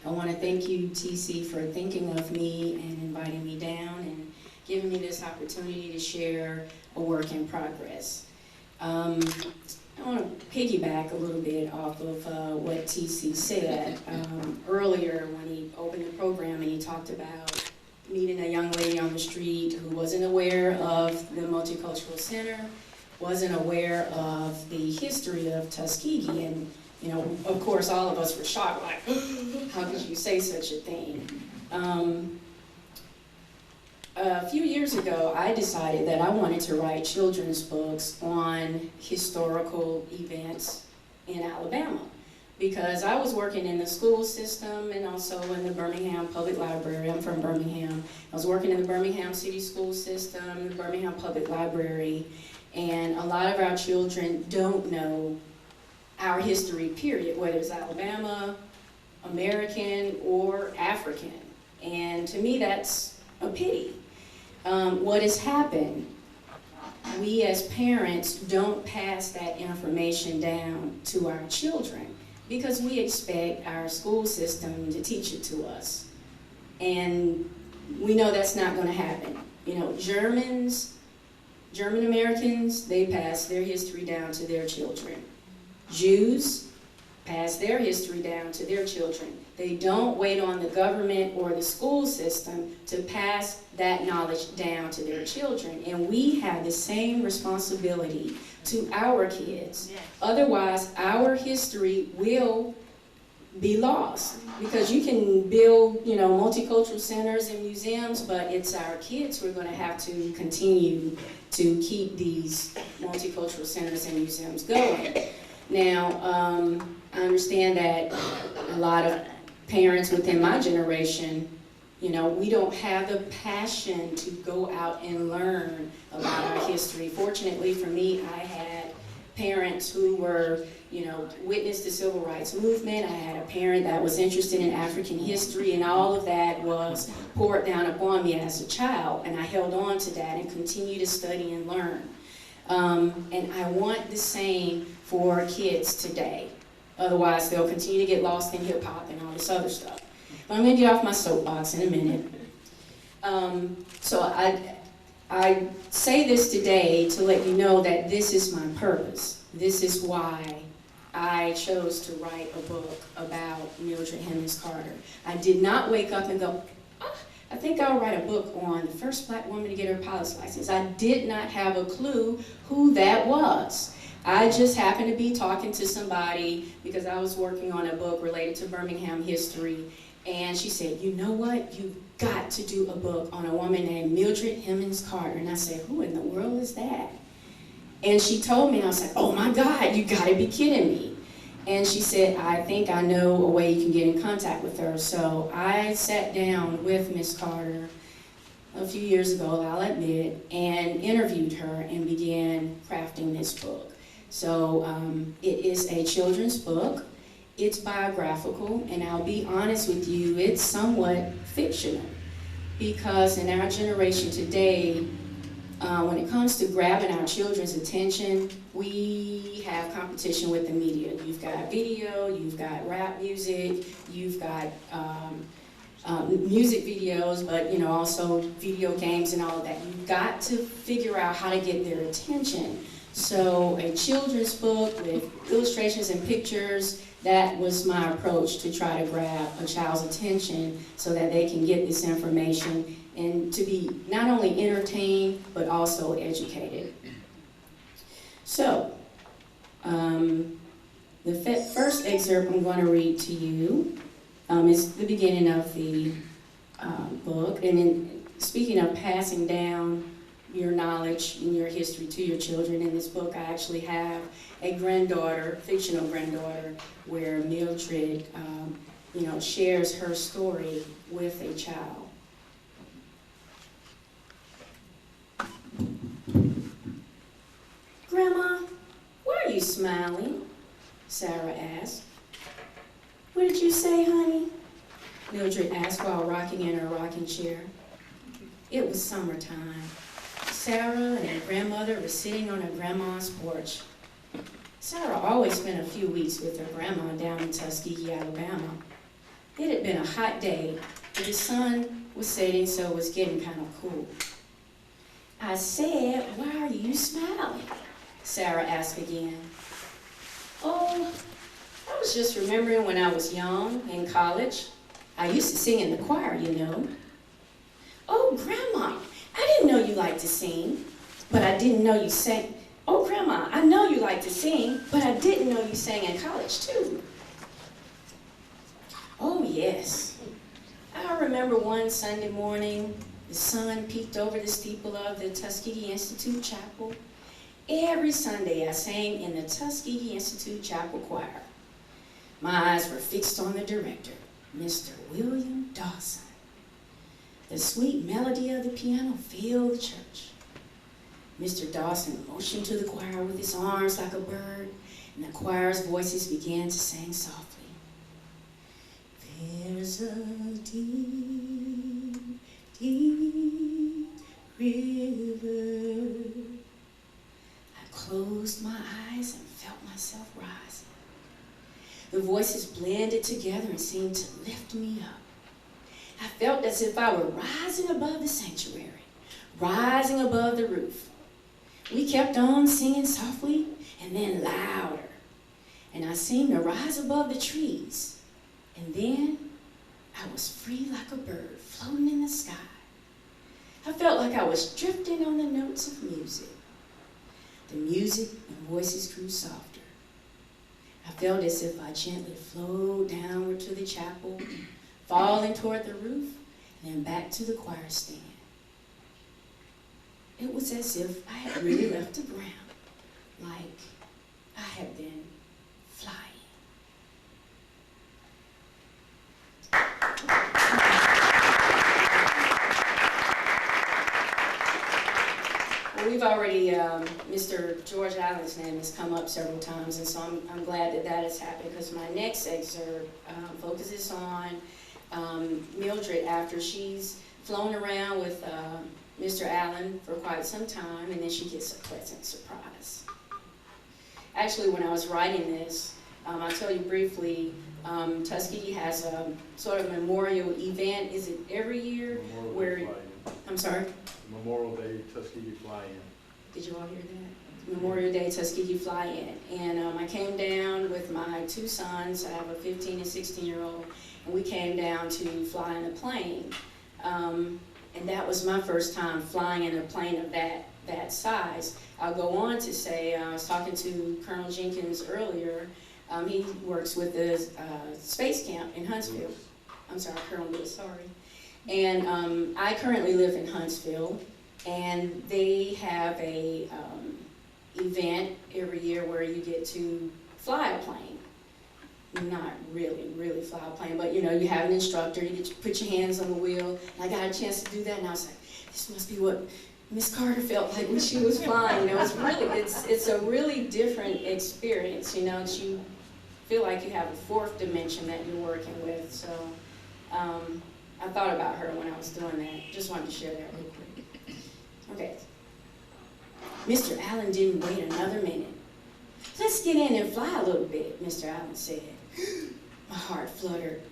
I want to thank you, TC, for thinking of me and inviting me down and giving me this opportunity to share a work in progress. I want to piggyback a little bit off of what TC said earlier when he opened the program, and he talked about meeting a young lady on the street who wasn't aware of the Multicultural Center, wasn't aware of the history of Tuskegee, and of course, all of us were shocked, like, how could you say such a thing? A few years ago, I decided that I wanted to write children's books on historical events in Alabama, because I was working in the school system and also in the Birmingham Public Library. I'm from Birmingham. I was working in the Birmingham City School System, the Birmingham Public Library, and a lot of our children don't know our history, period, whether it's Alabama, American, or African. And to me, that's a pity. What has happened, we as parents don't pass that information down to our children because we expect our school system to teach it to us. And we know that's not going to happen. You know, German Americans, they pass their history down to their children. Jews pass their history down to their children. They don't wait on the government or the school system to pass that knowledge down to their children. And we have the same responsibility to our kids. Yes. Otherwise, our history will be lost. Because you can build, you know, multicultural centers and museums, but it's our kids who are going to have to continue to keep these multicultural centers and museums going. Now, I understand that a lot of parents within my generation, you know, we don't have the passion to go out and learn about our history. Fortunately for me, I had parents who were, you know, witnessed the civil rights movement. I had a parent that was interested in African history, and all of that was poured down upon me as a child, and I held on to that and continued to study and learn. And I want the same for kids today. Otherwise, they'll continue to get lost in hip-hop and all this other stuff. But I'm going to get off my soapbox in a minute. So I say this today to let you know that this is my purpose. This is why I chose to write a book about Mildred Hemmons Carter. I did not wake up and go, oh, I think I'll write a book on the first black woman to get her pilot's license. I did not have a clue who that was. I just happened to be talking to somebody because I was working on a book related to Birmingham history, and she said, you know what, you've got to do a book on a woman named Mildred Hemmons Carter. And I said, who in the world is that? And she told me, and I was like, oh my God, you gotta be kidding me. And she said, I think I know a way you can get in contact with her. So I sat down with Miss Carter a few years ago, I'll admit, and interviewed her and began crafting this book. So it is a children's book. It's biographical, and I'll be honest with you, it's somewhat fictional. Because in our generation today, when it comes to grabbing our children's attention, we have competition with the media. You've got video, you've got rap music, you've got music videos, but you know, also video games and all of that. You've got to figure out how to get their attention. So a children's book with illustrations and pictures, that was my approach to try to grab a child's attention so that they can get this information and to be not only entertained, but also educated. So, the first excerpt I'm going to read to you is the beginning of the book. And in speaking of passing down your knowledge and your history to your children, in this book I actually have a granddaughter, fictional granddaughter, where Mildred you know, shares her story with a child. Grandma, why are you smiling? Sarah asked. What did you say, honey? Mildred asked while rocking in her rocking chair. It was summertime. Sarah and her grandmother were sitting on her grandma's porch. Sarah always spent a few weeks with her grandma down in Tuskegee, Alabama. It had been a hot day, but the sun was setting, so it was getting kind of cool. I said, why are you smiling? Sarah asked again. Oh, I was just remembering when I was young, in college. I used to sing in the choir, you know. Oh, Grandma, I didn't know you liked to sing, but I didn't know you sang. Oh, Grandma, I know you like to sing, but I didn't know you sang in college, too. Oh, yes. I remember one Sunday morning, the sun peeked over the steeple of the Tuskegee Institute Chapel. Every Sunday I sang in the Tuskegee Institute Chapel Choir. My eyes were fixed on the director, Mr. William Dawson. The sweet melody of the piano filled the church. Mr. Dawson motioned to the choir with his arms like a bird, and the choir's voices began to sing softly. There's a deep, deep river. I closed my eyes and felt myself rising. The voices blended together and seemed to lift me up. I felt as if I were rising above the sanctuary, rising above the roof. We kept on singing softly and then louder. And I seemed to rise above the trees. And then I was free like a bird floating in the sky. I felt like I was drifting on the notes of music. The music and voices grew softer. I felt as if I gently flowed downward to the chapel, falling toward the roof, and then back to the choir stand. It was as if I had really left the ground, like I had been flying. Well, we've already, Mr. George Allen's name has come up several times, and so I'm glad that that has happened, because my next excerpt focuses on Mildred after she's flown around with Mr. Allen for quite some time, and then she gets a pleasant surprise. Actually, when I was writing this, I'll tell you briefly, Tuskegee has a sort of memorial event. Is it every year? I'm sorry? Memorial Day Tuskegee Fly-In. Did you all hear that? Memorial Day Tuskegee Fly-In. And I came down with my two sons. I have a 15 and 16-year-old, and we came down to fly in a plane. And that was my first time flying in a plane of that size. I'll go on to say, I was talking to Colonel Jenkins earlier. He works with the space camp in Huntsville. I'm sorry, Colonel Lewis, sorry. And I currently live in Huntsville, and they have a event every year where you get to fly a plane. Not really fly a plane, but you know, you have an instructor, you get to put your hands on the wheel, and I got a chance to do that, and I was like, this must be what Miss Carter felt like when she was flying. You know, it's a really different experience, you know, and you feel like you have a fourth dimension that you're working with, so I thought about her when I was doing that. Just wanted to share that real quick. Okay. Mr. Allen didn't wait another minute. Let's get in and fly a little bit, Mr. Allen said. My heart fluttered.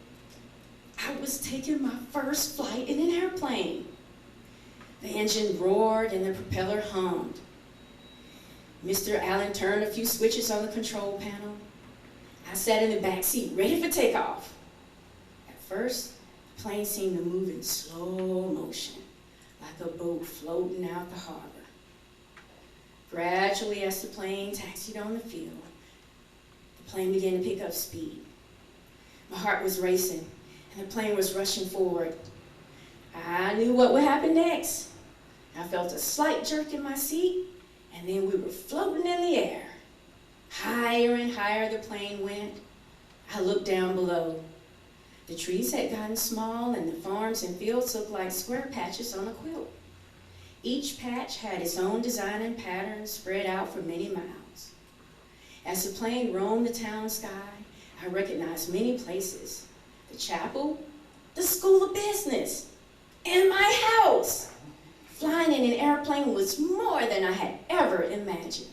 I was taking my first flight in an airplane. The engine roared and the propeller hummed. Mr. Allen turned a few switches on the control panel. I sat in the back seat, ready for takeoff. At first, the plane seemed to move in slow motion, like a boat floating out the harbor. Gradually, as the plane taxied on the field, the plane began to pick up speed. My heart was racing, and the plane was rushing forward. I knew what would happen next. I felt a slight jerk in my seat, and then we were floating in the air. Higher and higher the plane went. I looked down below. The trees had gotten small, and the farms and fields looked like square patches on a quilt. Each patch had its own design and pattern spread out for many miles. As the plane roamed the town sky, I recognized many places. The chapel, the school of business, and my house. Flying in an airplane was more than I had ever imagined.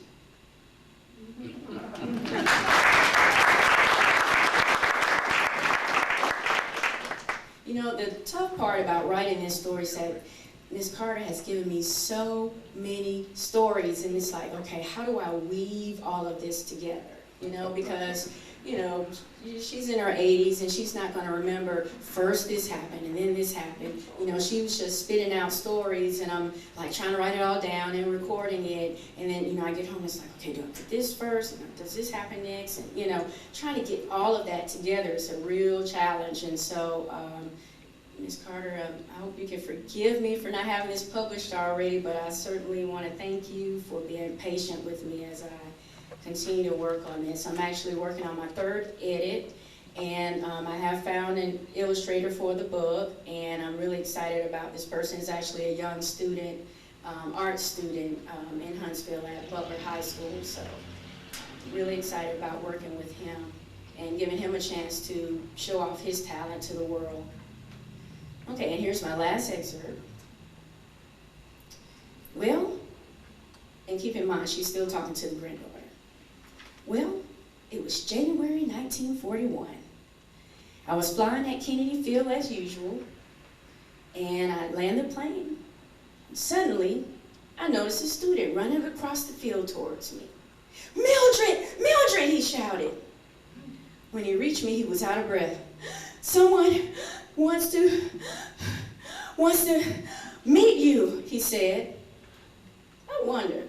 You know, the tough part about writing this story is that Ms. Carter has given me so many stories, and it's like, okay, how do I weave all of this together? You know, because, you know, she's in her 80s and she's not going to remember first this happened and then this happened. You know, she was just spitting out stories, and I'm like trying to write it all down and recording it, and then, you know, I get home and it's like, okay, do I put this first? And does this happen next? And, you know, trying to get all of that together is a real challenge. And so, Ms. Carter, I hope you can forgive me for not having this published already, but I certainly want to thank you for being patient with me as I continue to work on this. I'm actually working on my third edit, and I have found an illustrator for the book, and I'm really excited about this person. Is actually a young student, art student in Huntsville at Butler High School, so really excited about working with him and giving him a chance to show off his talent to the world. Okay, and here's my last excerpt. Well, and keep in mind, she's still talking to the granddaughter. Well, it was January 1941. I was flying at Kennedy Field as usual. and I land the plane. Suddenly, I noticed a student running across the field towards me. "Mildred! Mildred!" he shouted. When he reached me, he was out of breath. "Someone wants to meet you," he said. I wondered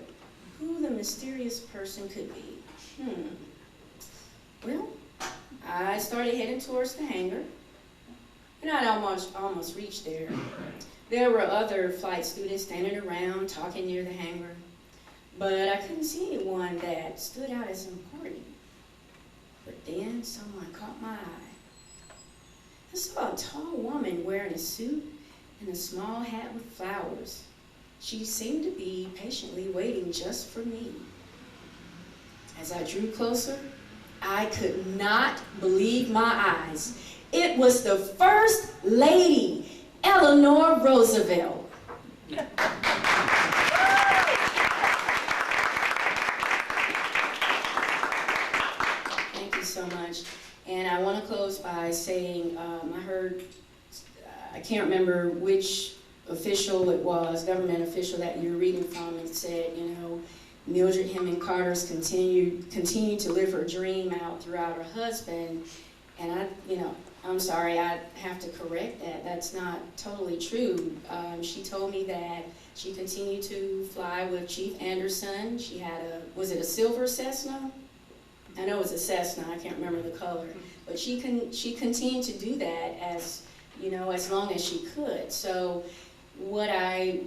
who the mysterious person could be. Well, I started heading towards the hangar, and I'd almost reached there. There were other flight students standing around talking near the hangar, but I couldn't see anyone that stood out as important. But then someone caught my eye. I saw a tall woman wearing a suit and a small hat with flowers. She seemed to be patiently waiting just for me. As I drew closer, I could not believe my eyes. It was the First Lady, Eleanor Roosevelt. Thank you so much. And I want to close by saying, I heard, I can't remember which official it was, government official that you're reading from, and said, you know, Mildred Hemmons Carter's continued to live her dream out throughout her husband. And I'm sorry, I have to correct that. That's not totally true. She told me that she continued to fly with Chief Anderson. She had was it a silver Cessna? I know it was a Cessna, I can't remember the color. But she continued to do that as long as she could. So what I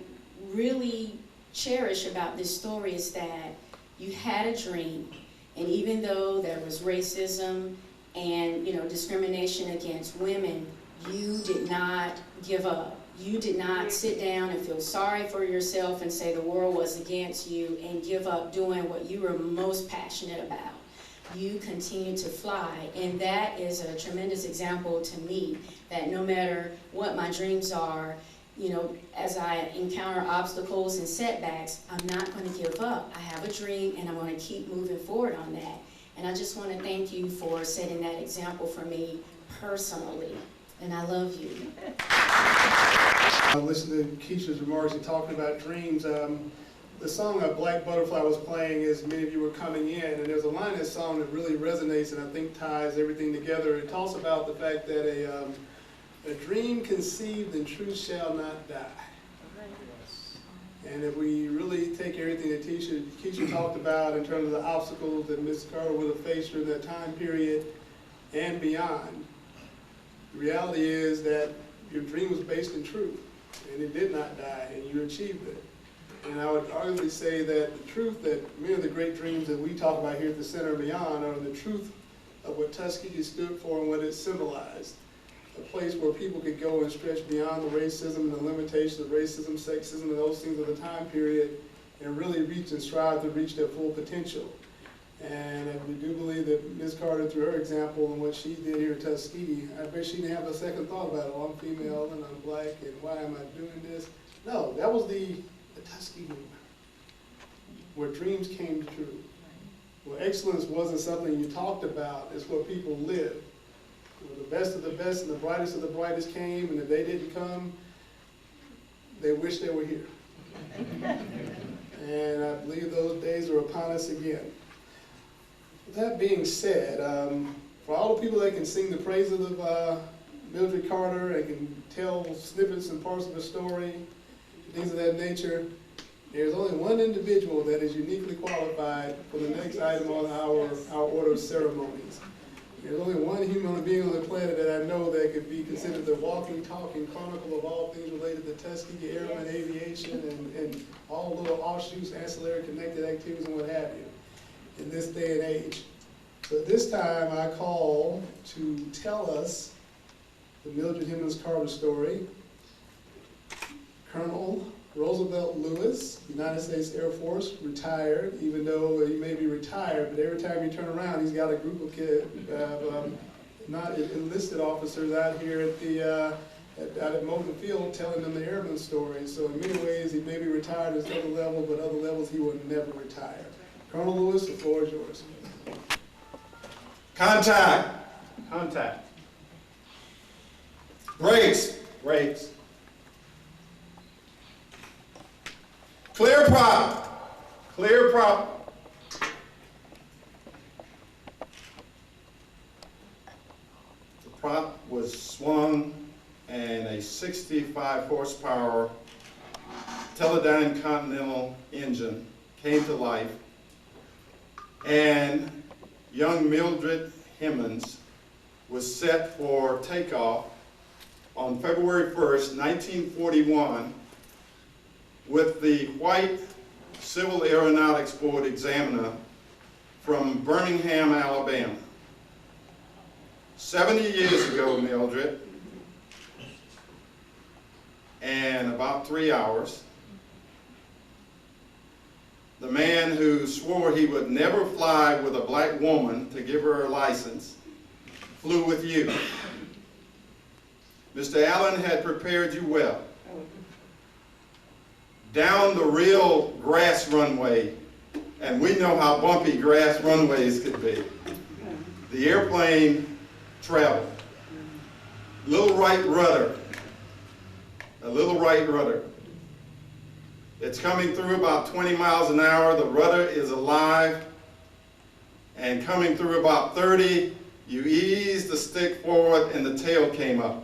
really cherish about this story is that you had a dream, and even though there was racism and discrimination against women, you did not give up. You did not sit down and feel sorry for yourself and say the world was against you and give up doing what you were most passionate about. You continue to fly, and that is a tremendous example to me that no matter what my dreams are, as I encounter obstacles and setbacks, I'm not going to give up. I have a dream, and I'm going to keep moving forward on that. And I just want to thank you for setting that example for me personally, and I love you. I listened to Keisha's remarks and talking about dreams. The song Black Butterfly was playing as many of you were coming in, and there's a line in that song that really resonates and I think ties everything together. It talks about the fact that a dream conceived in truth shall not die. And if we really take everything that Keisha talked about in terms of the obstacles that Ms. Carter would have faced during that time period and beyond, the reality is that your dream was based in truth, and it did not die, and you achieved it. And I would arguably say that the truth that many of the great dreams that we talk about here at the Center and beyond are the truth of what Tuskegee stood for and what it symbolized. A place where people could go and stretch beyond the racism and the limitations of racism, sexism, and those things of the time period, and really reach and strive to reach their full potential. And we do believe that Ms. Carter, through her example and what she did here at Tuskegee, I bet she didn't have a second thought about it. Oh, I'm female and I'm black, and why am I doing this? No, that was the Tuskegee movement, where dreams came true. Where excellence wasn't something you talked about, it's what people lived. Where the best of the best and the brightest of the brightest came, and if they didn't come, they wish they were here. And I believe those days are upon us again. With that being said, for all the people that can sing the praises of Mildred Carter and can tell snippets and parts of the story, things of that nature, there's only one individual that is uniquely qualified for the next item on our order of ceremonies. There's only one human being on the planet that I know that could be considered the walking, talking chronicle of all things related to Tuskegee Airmen, aviation, and all little offshoots, ancillary connected activities and what have you in this day and age. So at this time I call to tell us the Mildred Hemmons Carter story, Colonel Roosevelt Lewis, United States Air Force, retired, even though he may be retired, but every time you turn around, he's got a group of not enlisted officers out here out at Moulton Field telling them the airman stories. So in many ways, he may be retired at other level, but other levels he would never retire. Colonel Lewis, the floor is yours. Contact. Contact. Brakes. Brakes. Clear prop. Clear prop. The prop was swung and a 65 horsepower Teledyne Continental engine came to life, and young Mildred Hemmons was set for takeoff on February 1st, 1941, with the white Civil Aeronautics Board examiner from Birmingham, Alabama. 70 years ago, Mildred, and about 3 hours, the man who swore he would never fly with a black woman to give her a license flew with you. Mr. Allen had prepared you well. Down the real grass runway, and we know how bumpy grass runways could be, the airplane traveled. Little right rudder, a little right rudder. It's coming through about 20 miles an hour. The rudder is alive, and coming through about 30, you ease the stick forward and the tail came up.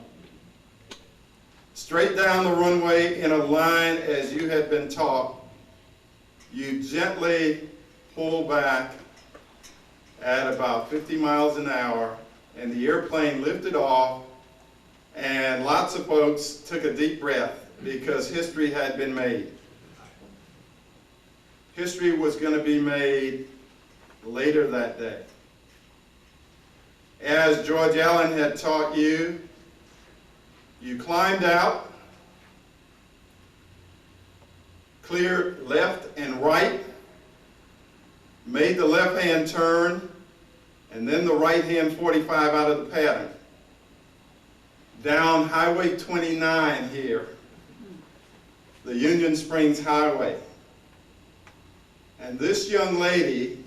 Straight down the runway in a line as you had been taught, you gently pull back at about 50 miles an hour, and the airplane lifted off, and lots of folks took a deep breath because history had been made. History was going to be made later that day. As George Allen had taught you, you climbed out, cleared left and right, made the left-hand turn, and then the right-hand 45 out of the pattern. Down Highway 29 here, the Union Springs Highway. And this young lady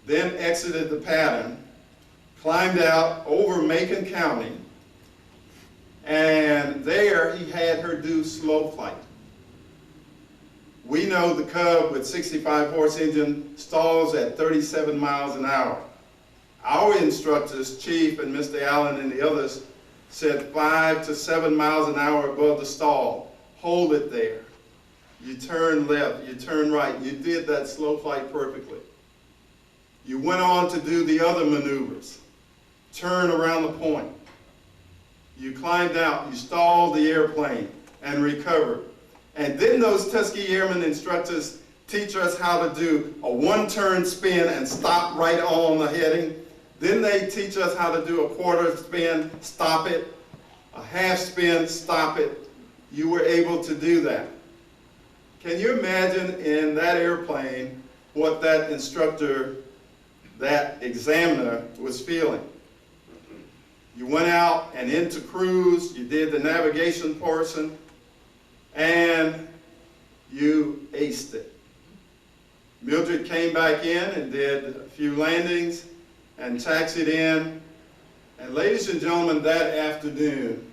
then exited the pattern, climbed out over Macon County, and there he had her do slow flight. We know the Cub with 65 horse engine stalls at 37 miles an hour. Our instructors, Chief and Mr. Allen and the others, said 5 to 7 miles an hour above the stall. Hold it there. You turn left, you turn right. You did that slow flight perfectly. You went on to do the other maneuvers. Turn around the point. You climbed out, you stalled the airplane and recovered. And then those Tuskegee Airmen instructors teach us how to do a one-turn spin and stop right on the heading. Then they teach us how to do a quarter spin, stop it, a half spin, stop it. You were able to do that. Can you imagine in that airplane what that instructor, that examiner was feeling? You went out and into cruise, you did the navigation portion, and you aced it. Mildred came back in and did a few landings and taxied in. And ladies and gentlemen, that afternoon,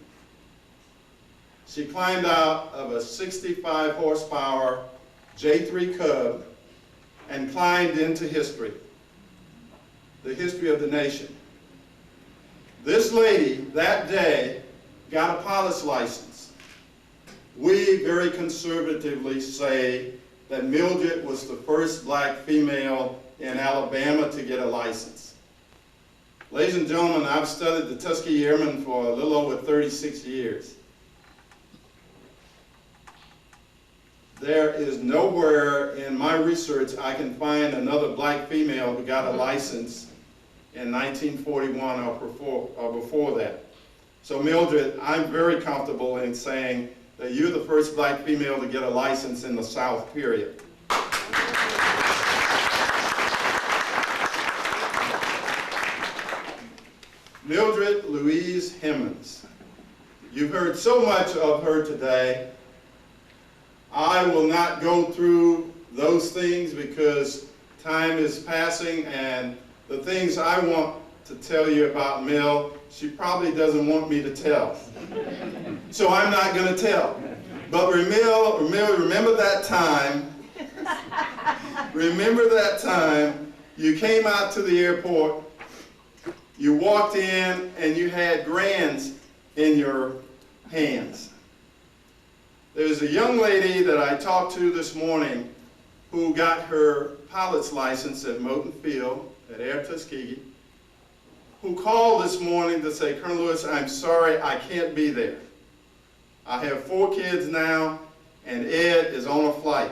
she climbed out of a 65 horsepower J3 Cub and climbed into history, the history of the nation. This lady, that day, got a pilot's license. We very conservatively say that Mildred was the first black female in Alabama to get a license. Ladies and gentlemen, I've studied the Tuskegee Airmen for a little over 36 years. There is nowhere in my research I can find another black female who got a license in 1941 or before that. So Mildred, I'm very comfortable in saying that you're the first black female to get a license in the South, period. Mildred Louise Hemmons. You've heard so much of her today. I will not go through those things because time is passing, and the things I want to tell you about Mel, she probably doesn't want me to tell. So I'm not going to tell. But remember that time. Remember that time you came out to the airport, you walked in, and you had grands in your hands. There's a young lady that I talked to this morning who got her pilot's license at Moton Field at Air Tuskegee, who called this morning to say, Colonel Lewis, I'm sorry, I can't be there. I have 4 kids now, and Ed is on a flight.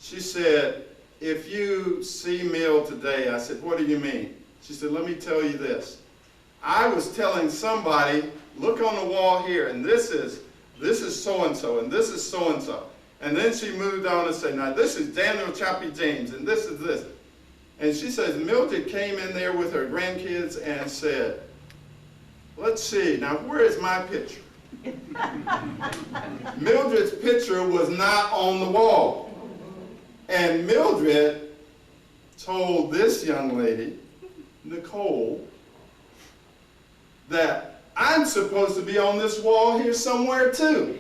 She said, if you see Mill today, I said, what do you mean? She said, let me tell you this. I was telling somebody, look on the wall here, and this is so-and-so, and this is so-and-so. And then she moved on and said, now this is Daniel Chappie James, and this is this. And she says, Mildred came in there with her grandkids and said, let's see, now where is my picture? Mildred's picture was not on the wall. And Mildred told this young lady, Nicole, that I'm supposed to be on this wall here somewhere too.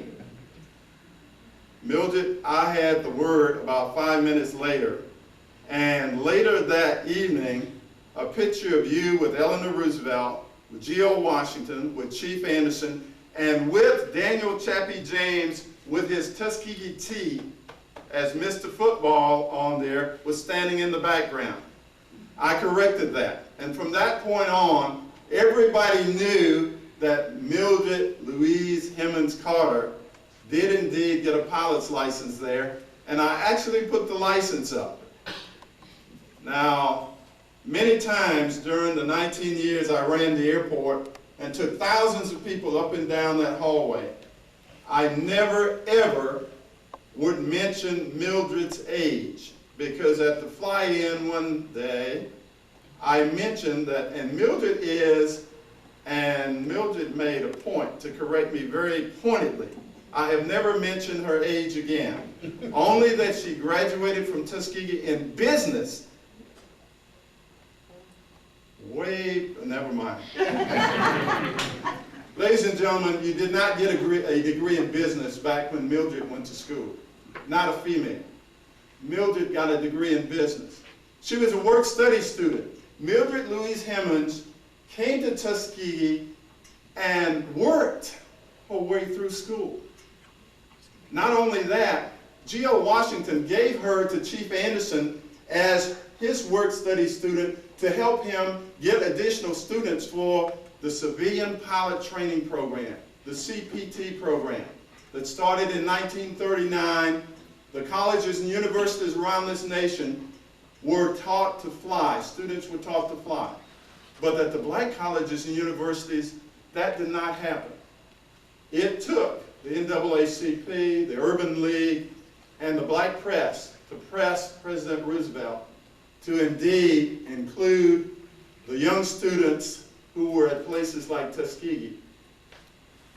Mildred, I had the word about 5 minutes later, and later that evening, a picture of you with Eleanor Roosevelt, with Geo Washington, with Chief Anderson, and with Daniel Chappie James with his Tuskegee tee as Mr. Football on there, was standing in the background. I corrected that, and from that point on, everybody knew that Mildred Louise Hemmons Carter did indeed get a pilot's license there, and I actually put the license up. Now, many times during the 19 years I ran the airport and took thousands of people up and down that hallway, I never ever would mention Mildred's age, because at the fly-in one day, I mentioned that, and Mildred made a point to correct me very pointedly. I have never mentioned her age again, only that she graduated from Tuskegee in business. Never mind. Ladies and gentlemen, you did not get a degree in business back when Mildred went to school. Not a female. Mildred got a degree in business. She was a work-study student. Mildred Louise Hemmons came to Tuskegee and worked her way through school. Not only that, Geo Washington gave her to Chief Anderson as his work-study student to help him get additional students for the Civilian Pilot Training Program, the CPT program, that started in 1939. The colleges and universities around this nation were taught to fly. Students were taught to fly. But at the black colleges and universities, that did not happen. It took the NAACP, the Urban League, and the black press to press President Roosevelt to indeed include the young students who were at places like Tuskegee,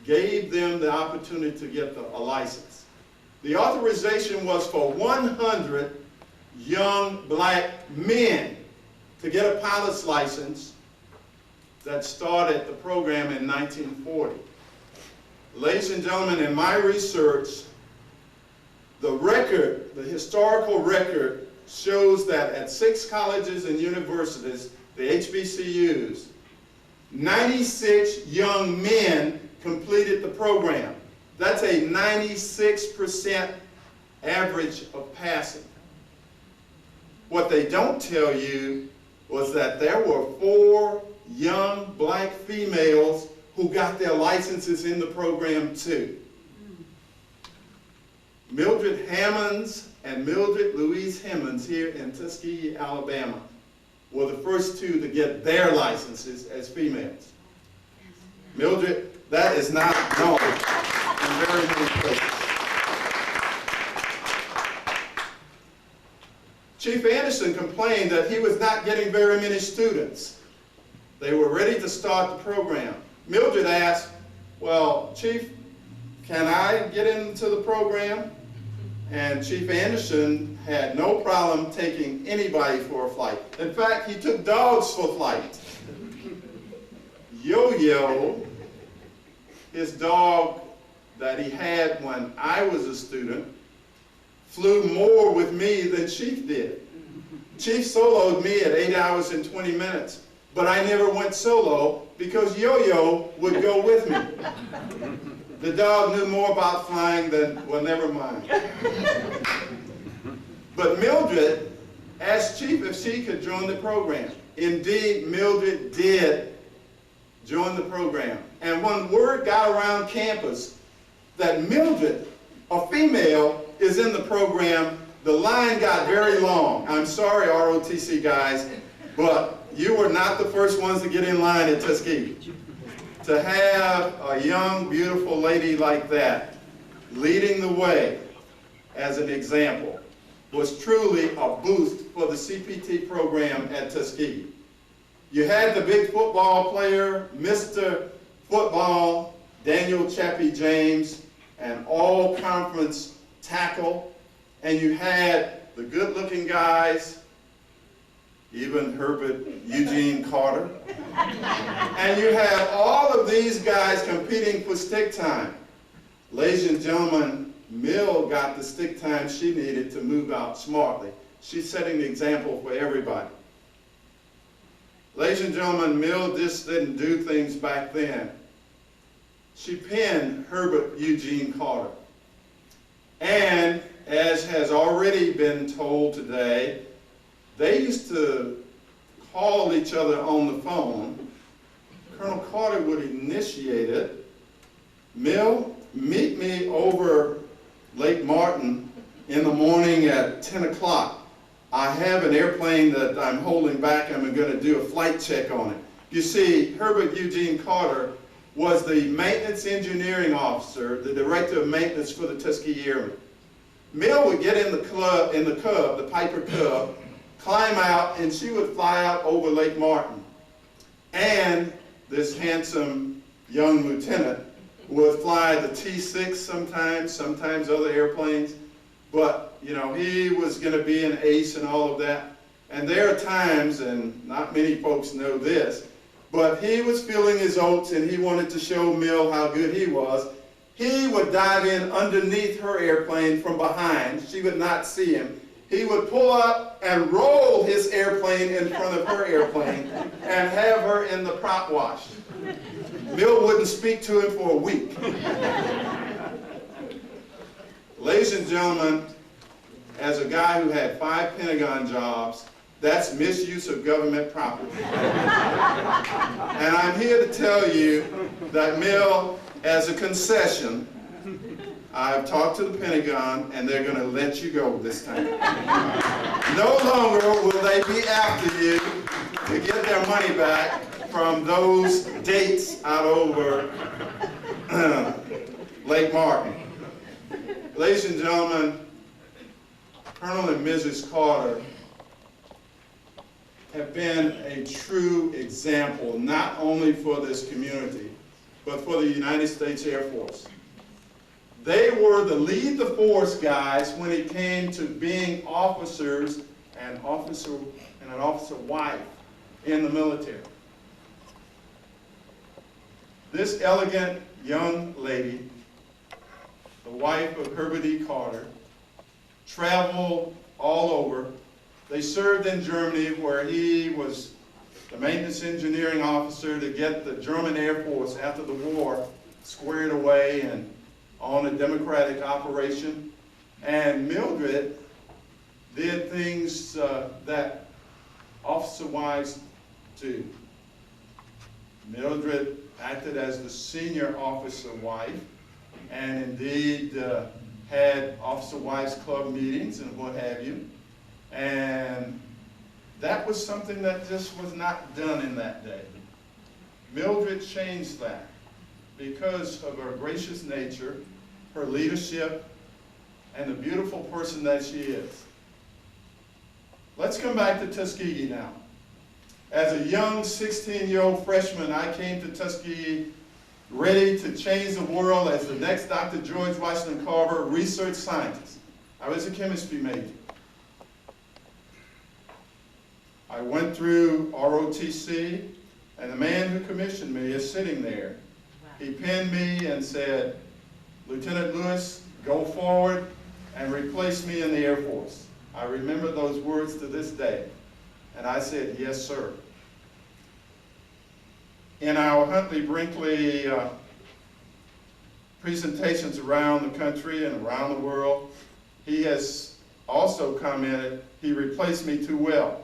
gave them the opportunity to get a license. The authorization was for 100 young black men to get a pilot's license that started the program in 1940. Ladies and gentlemen, in my research, the record, the historical record, shows that at 6 colleges and universities, the HBCUs, 96 young men completed the program. That's a 96% average of passing. What they don't tell you was that there were 4 young black females who got their licenses in the program too. Mildred Hemmons and Mildred Louise Hemmons here in Tuskegee, Alabama, were the first 2 to get their licenses as females. Mildred, that is not known in very many places. Chief Anderson complained that he was not getting very many students. They were ready to start the program. Mildred asked, well, Chief, can I get into the program? And Chief Anderson had no problem taking anybody for a flight. In fact, he took dogs for flight. Yo-Yo his dog that he had when I was a student flew more with me than Chief did. Chief soloed me at 8 hours and 20 minutes, but I never went solo because Yo-Yo would go with me. The dog knew more about flying than, well, never mind. But Mildred asked Chief if she could join the program. Indeed, Mildred did join the program. And when word got around campus that Mildred, a female, is in the program, the line got very long. I'm sorry, ROTC guys, but you were not the first ones to get in line at Tuskegee. To have a young, beautiful lady like that leading the way as an example was truly a boost for the CPT program at Tuskegee. You had the big football player, Mr. Football, Daniel Chappie James, an all-conference tackle, and you had the good-looking guys, even Herbert Eugene Carter, and you had all of these guys competing for stick time. Ladies and gentlemen, Mill got the stick time she needed to move out smartly. She's setting the example for everybody. Ladies and gentlemen, Mill just didn't do things back then. She penned Herbert Eugene Carter. And as has already been told today, they used to call each other on the phone. Colonel Carter would initiate it. Mill, meet me over Lake Martin in the morning at 10 o'clock. I have an airplane that I'm holding back. I'm going to do a flight check on it. You see, Herbert Eugene Carter was the maintenance engineering officer, the director of maintenance for the Tuskegee Airmen. Mill would get in the Cub, the Piper Cub, climb out, and she would fly out over Lake Martin. And this handsome young lieutenant would fly the T-6 sometimes other airplanes, but you know, he was going to be an ace and all of that. And there are times, and not many folks know this, but he was feeling his oats and he wanted to show Mill how good he was. He would dive in underneath her airplane from behind. She would not see him. He would pull up and roll his airplane in front of her airplane and have her in the prop wash. Mill wouldn't speak to him for a week. Ladies and gentlemen, as a guy who had 5 Pentagon jobs, that's misuse of government property. And I'm here to tell you that Mill, as a concession, I've talked to the Pentagon and they're going to let you go this time. No longer will they be after you to get their money back from those dates out over Lake Martin. Ladies and gentlemen, Colonel and Mrs. Carter have been a true example, not only for this community, but for the United States Air Force. They were the lead the force guys when it came to being officers and an officer wife in the military. This elegant young lady, the wife of Herbert E. Carter, traveled all over. They served in Germany, where he was the maintenance engineering officer to get the German Air Force after the war squared away and on a democratic operation. And Mildred did things that officer wives do. Mildred acted as the senior officer wife and indeed had officer wives club meetings and what have you. And that was something that just was not done in that day. Mildred changed that because of her gracious nature, her leadership, and the beautiful person that she is. Let's come back to Tuskegee now. As a young 16-year-old freshman, I came to Tuskegee ready to change the world as the next Dr. George Washington Carver research scientist. I was a chemistry major. I went through ROTC, and the man who commissioned me is sitting there. Wow. He pinned me and said, "Lieutenant Lewis, go forward and replace me in the Air Force." I remember those words to this day. And I said, "Yes, sir." In our Huntley Brinkley presentations around the country and around the world, he has also commented, "He replaced me too well."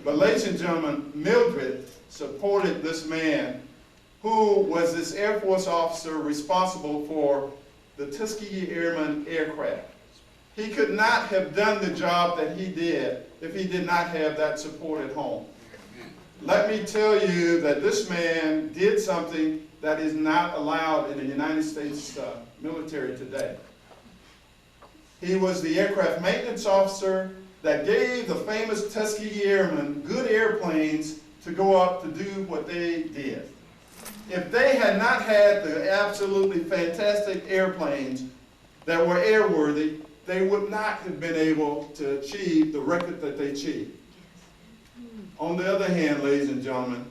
But ladies and gentlemen, Mildred supported this man who was this Air Force officer responsible for the Tuskegee Airman aircraft. He could not have done the job that he did if he did not have that support at home. Let me tell you that this man did something that is not allowed in the United States military today. He was the aircraft maintenance officer that gave the famous Tuskegee Airmen good airplanes to go up to do what they did. If they had not had the absolutely fantastic airplanes that were airworthy, they would not have been able to achieve the record that they achieved. On the other hand, ladies and gentlemen,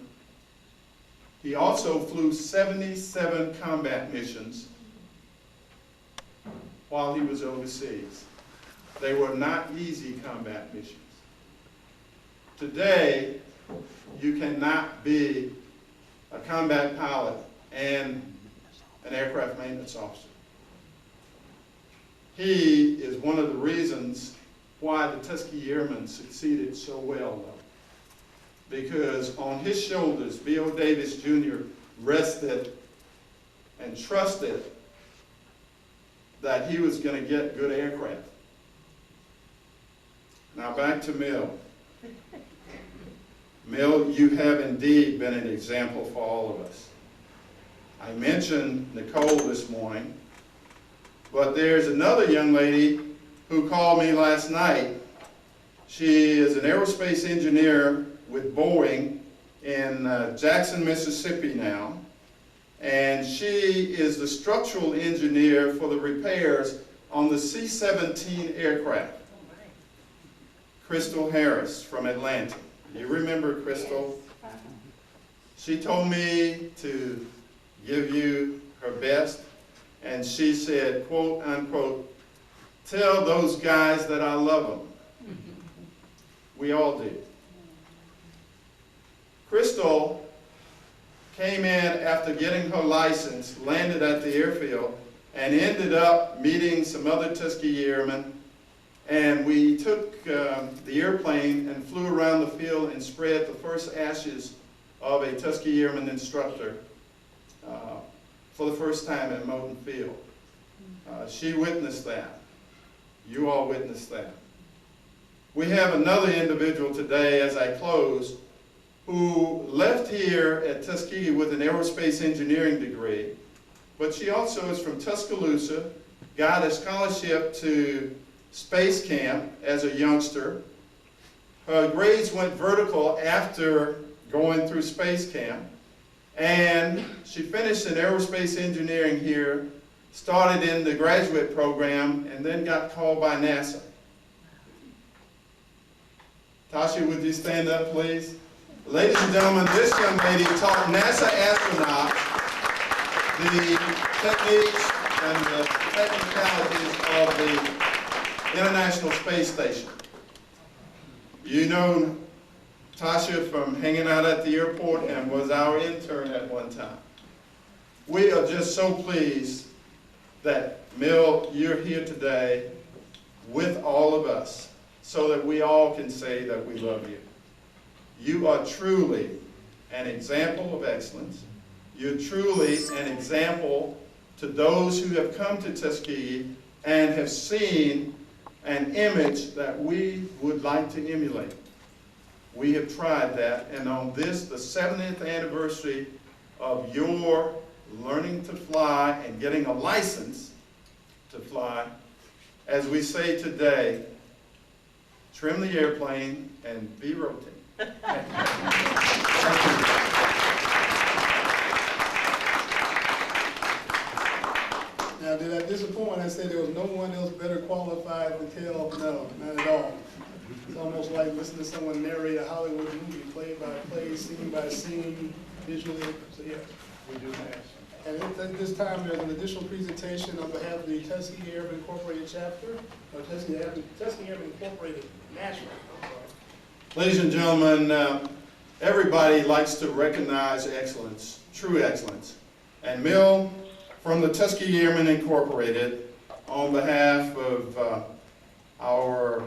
he also flew 77 combat missions while he was overseas. They were not easy combat missions. Today, you cannot be a combat pilot and an aircraft maintenance officer. He is one of the reasons why the Tuskegee Airmen succeeded so well, though. Because on his shoulders, B.O. Davis Jr. rested and trusted that he was going to get good aircraft. Now back to Mill. Mill, you have indeed been an example for all of us. I mentioned Nicole this morning, but there's another young lady who called me last night. She is an aerospace engineer with Boeing in Jackson, Mississippi now, and she is the structural engineer for the repairs on the C-17 aircraft. Crystal Harris from Atlanta. You remember Crystal? She told me to give you her best, and she said, quote unquote, "Tell those guys that I love them." We all did. Crystal came in after getting her license, landed at the airfield, and ended up meeting some other Tuskegee Airmen. And we took the airplane and flew around the field and spread the first ashes of a Tuskegee Airman instructor for the first time at Moton Field. She witnessed that. You all witnessed that. We have another individual today, as I close, who left here at Tuskegee with an aerospace engineering degree, but she also is from Tuscaloosa, got a scholarship to space camp as a youngster. Her grades went vertical after going through space camp, and she finished in aerospace engineering here, started in the graduate program, and then got called by NASA. Tasha, would you stand up, please? Ladies and gentlemen, this young lady taught NASA astronauts the techniques and the technicalities of the International Space Station. You know Tasha from hanging out at the airport and was our intern at one time. We are just so pleased that, Mill, you're here today with all of us so that we all can say that we love you. You are truly an example of excellence. You're truly an example to those who have come to Tuskegee and have seen an image that we would like to emulate. We have tried that, and on this, the 70th anniversary of your learning to fly and getting a license to fly, as we say today, trim the airplane and be rotating. Now, did I disappoint? I said there was no one else better qualified to tell? No, not at all. It's almost like listening to someone narrate a Hollywood movie, play by play, scene by scene, visually. So yes, we do have. And at this time, there's an additional presentation on behalf of the Tuskegee Airmen Incorporated chapter, or Tuskegee Airmen Incorporated National. I'm sorry. Ladies and gentlemen, everybody likes to recognize excellence, true excellence. And Mill, from the Tuskegee Airmen Incorporated, on behalf of our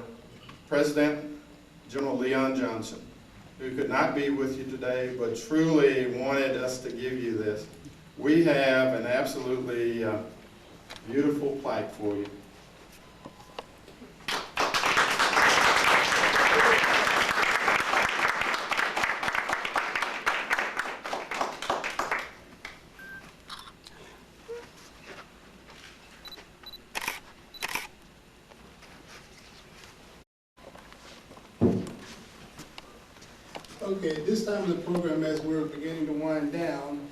President, General Leon Johnson, who could not be with you today, but truly wanted us to give you this. We have an absolutely beautiful plaque for you. Okay, at this time of the program, as we're beginning to wind down,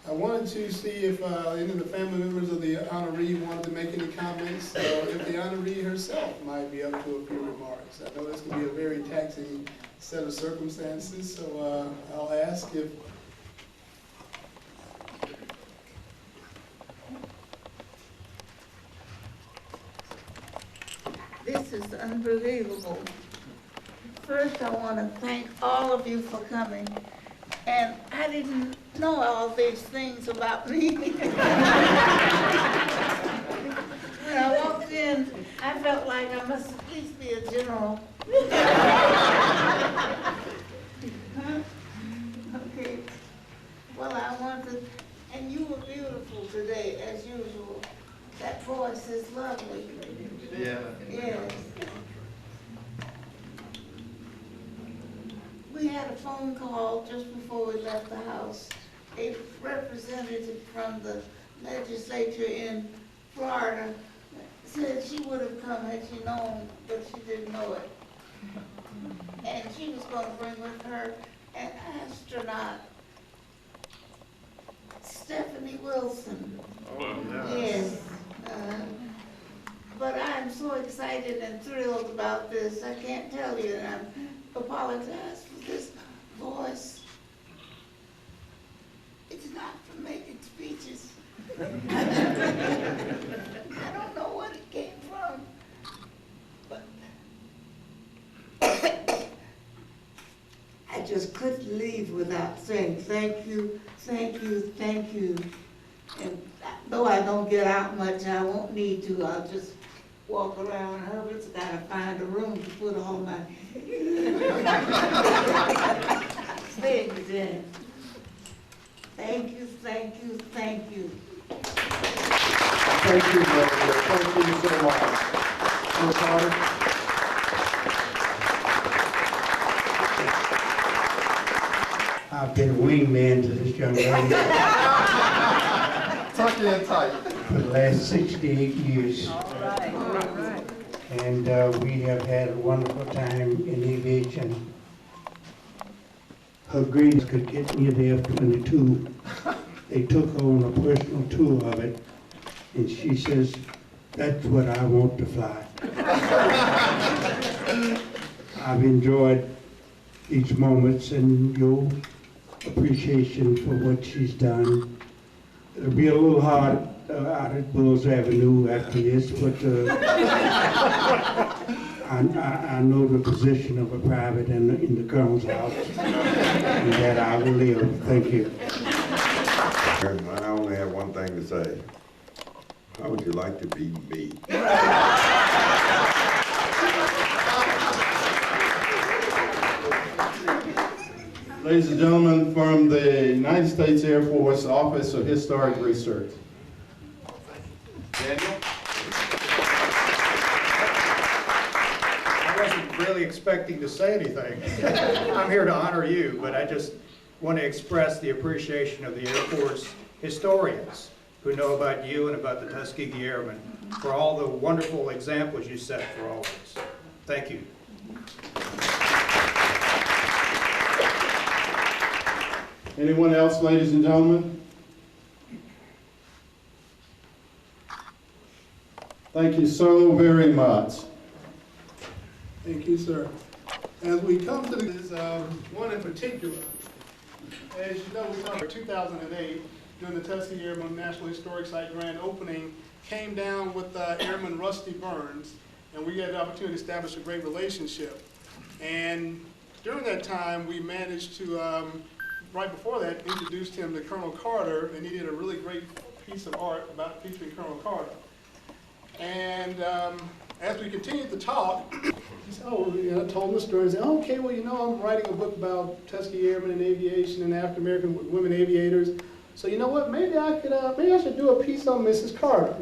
I wanted to see if any of the family members of the honoree wanted to make any comments, if the honoree herself might be up to a few remarks. I know this can be a very taxing set of circumstances, so I'll ask if... This is unbelievable. First, I want to thank all of you for coming. And I didn't know all these things about me. When I walked in, I felt like I must at least be a general. Okay. Well, I want to, and you were beautiful today, as usual. That voice is lovely. Yeah. Yes. We had a phone call just before we left the house. A representative from the legislature in Florida said she would have come had she known, but she didn't know it. And she was going to bring with her an astronaut, Stephanie Wilson. Oh, yes. But I'm so excited and thrilled about this. I can't tell you, and I apologize for this voice. It's not for making speeches. I don't know what it came from, but I just couldn't leave without saying thank you, thank you, thank you. And though I don't get out much, I won't need to. I'll just walk around. Herbert's got to find a room to put all my things in. Thank you, thank you, thank you. Thank you, Mildred. Thank you so much. Ms. Carter? I've been a wingman to this young lady Tuck you in tight. for the last 68 years. All right, all right. And we have had a wonderful time in aviation. Her greatest could get me the F-22. They took her on a personal tour of it, and she says, "That's what I want to fly." I've enjoyed these moments and your appreciation for what she's done. It'll be a little hard out at Bulls Avenue after this, but I know the position of a private in the colonel's house, and that I will live. Thank you. I only have one thing to say. How would you like to be me? Ladies and gentlemen, from the United States Air Force Office of Historic Research. Daniel? I wasn't really expecting to say anything. I'm here to honor you, but I just want to express the appreciation of the Air Force historians who know about you and about the Tuskegee Airmen for all the wonderful examples you set for all of us. Thank you. Anyone else, ladies and gentlemen? Thank you so very much. Thank you, sir. As we come to this, one in particular, as you know, we talked about 2008, during the Tuskegee Airmen National Historic Site grand opening, came down with Airman Rusty Burns, and we had the opportunity to establish a great relationship. And during that time, we managed to, right before that, introduced him to Colonel Carter, and he did a really great piece of art about featuring Colonel Carter. And as we continued to talk, he said, oh, you know, I told him the story. He said, oh, okay, well, you know, I'm writing a book about Tuskegee Airmen and aviation and African American women aviators. So you know what? Maybe I should do a piece on Mrs. Carter.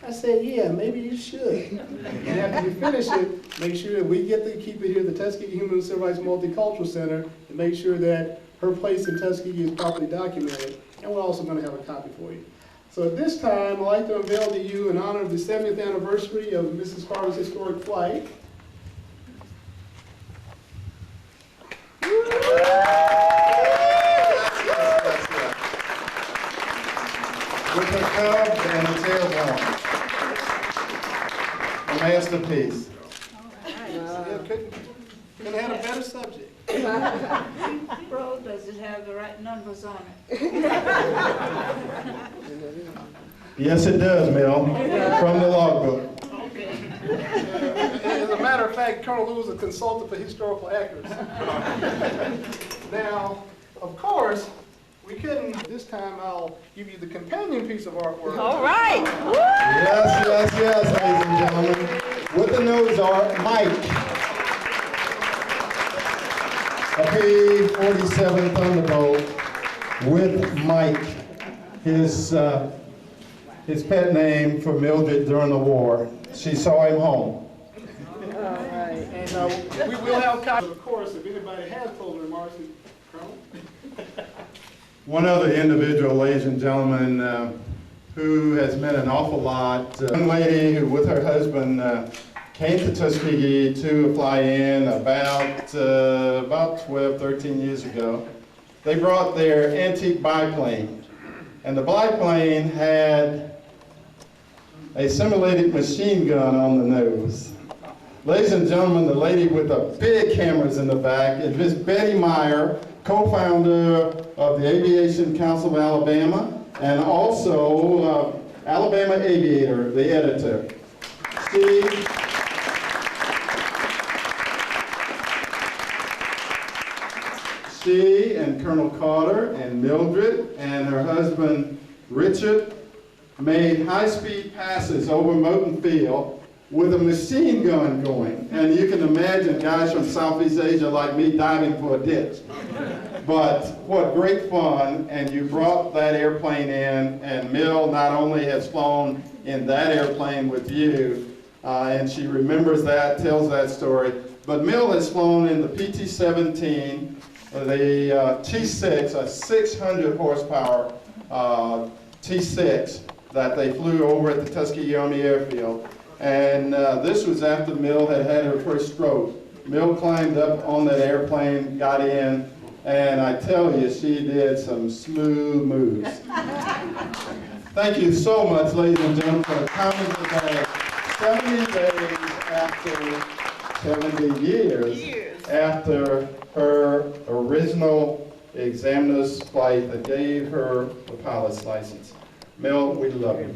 I said, yeah, maybe you should. And after you finish it, make sure that we get to keep it here at the Tuskegee Human and Civil Rights Multicultural Center and make sure that her place in Tuskegee is properly documented. And we're also going to have a copy for you. So at this time, I'd like to unveil to you in honor of the 70th anniversary of Mrs. Carter's historic flight. With the cub and the tailbone. A masterpiece. Couldn't have had a better subject. Bro, does it have the right numbers on it? Yes, it does, Mel, from the logbook. As a matter of fact, Colonel Lou was a consultant for historical accuracy. Now, of course, we couldn't, this time I'll give you the companion piece of artwork. All right. Yes, ladies and gentlemen. With the nose art, Mike. A P-47 Thunderbolt with Mike, his pet name for Mildred during the war. She saw him home. All right. And we will have copies, of course, if anybody has closing remarks. Colonel? One other individual, ladies and gentlemen, who has meant an awful lot. A young lady who, with her husband, came to Tuskegee to fly in about 12, 13 years ago. They brought their antique biplane, and the biplane had a simulated machine gun on the nose. Ladies and gentlemen, the lady with the big cameras in the back is Miss Betty Meyer, co-founder of the Aviation Council of Alabama, and also Alabama Aviator, the editor. She and Colonel Carter and Mildred and her husband Richard made high-speed passes over Moton Field with a machine gun going. And you can imagine guys from Southeast Asia like me diving for a ditch. But what great fun, and you brought that airplane in, and Mill not only has flown in that airplane with you, and she remembers that, tells that story, but Mill has flown in the PT-17, the T6, a 600 horsepower T6 that they flew over at the Tuskegee Army Airfield. And this was after Mill had had her first stroke. Mill climbed up on that airplane, got in, and I tell you, she did some smooth moves. Thank you so much, ladies and gentlemen, for coming today. 70 days after, 70 years after her original examiner's flight that gave her the pilot's license. Mel, we love you.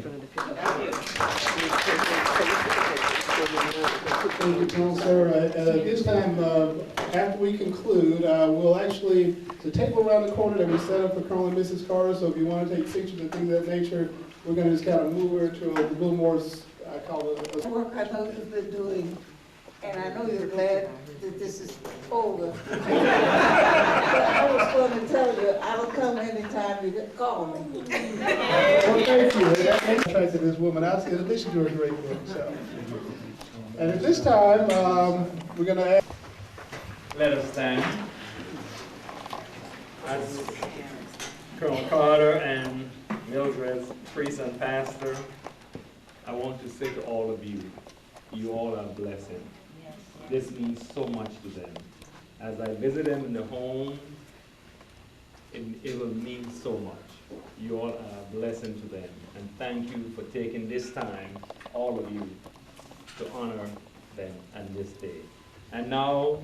Thank you, Colonel, sir. At this time, after we conclude, we'll actually, the table around the corner that we set up for Colonel and Mrs. Carter, so if you want to take pictures and things of that nature, we're going to just kind of move her to a little more, I call it The work I know you've been doing, and I know you're glad that this is over. But I was going to tell you, I'll come anytime you call me. Well, thank you. That attracted this woman out, in addition to her great work. So. And at this time, we're going to ask. Let us stand. As Colonel Carter and Mildred's priest and pastor, I want to say to all of you, you all are a blessing. This means so much to them. As I visit them in the home, it will mean so much. You all are a blessing to them. And thank you for taking this time, all of you, to honor them on this day. And now,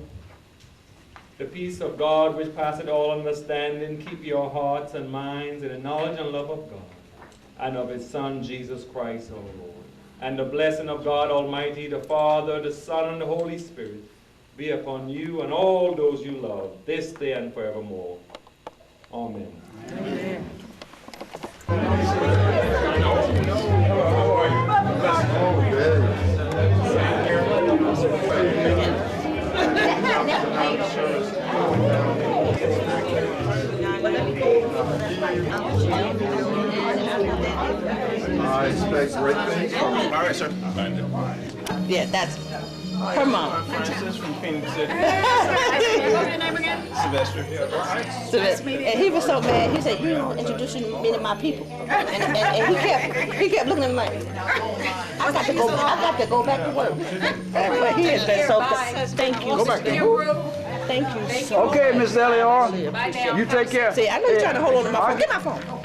The peace of God, which passeth all understanding, keep your hearts and minds in the knowledge and love of God and of his Son, Jesus Christ, our Lord. And the blessing of God Almighty, the Father, the Son, and the Holy Spirit be upon you and all those you love, this day and forevermore. Amen. Amen. I expect great things from you. All right, sir. Yeah, that's her mom. Francis from Phoenix City. What's your name again? Sylvester. Sylvester. And he was so mad. He said, "You don't introduce me to my people." And he kept looking at me like, I got to go back to work. But he has been so good. Thank you. Go back to work. Thank you so much. Okay, Miss Eleanor. You take care. See, I know you're trying to hold on to my phone. Get my phone.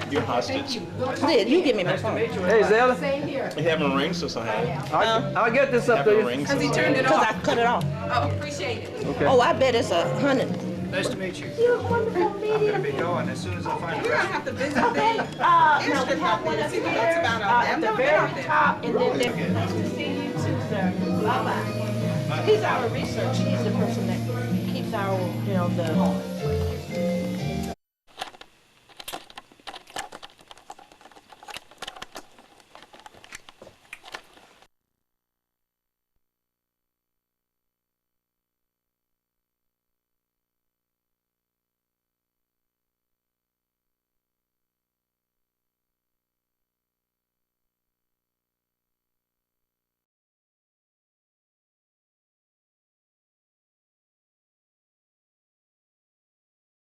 You're hostage. Yeah, you give me my phone. Hey, Zella. You haven't rings or something? I'll get this up to you. Because he turned it off. Because I cut it off. Oh, appreciate it. Okay. Oh, I bet it's 100. Nice to meet you. You're a wonderful meeting. I'm going to be going as soon as I find a restaurant. have to visit Okay. them. Now we have one upstairs at the very top, and then there's nice to see you too, sir. Bye-bye. He's our research. He's the person that keeps our, the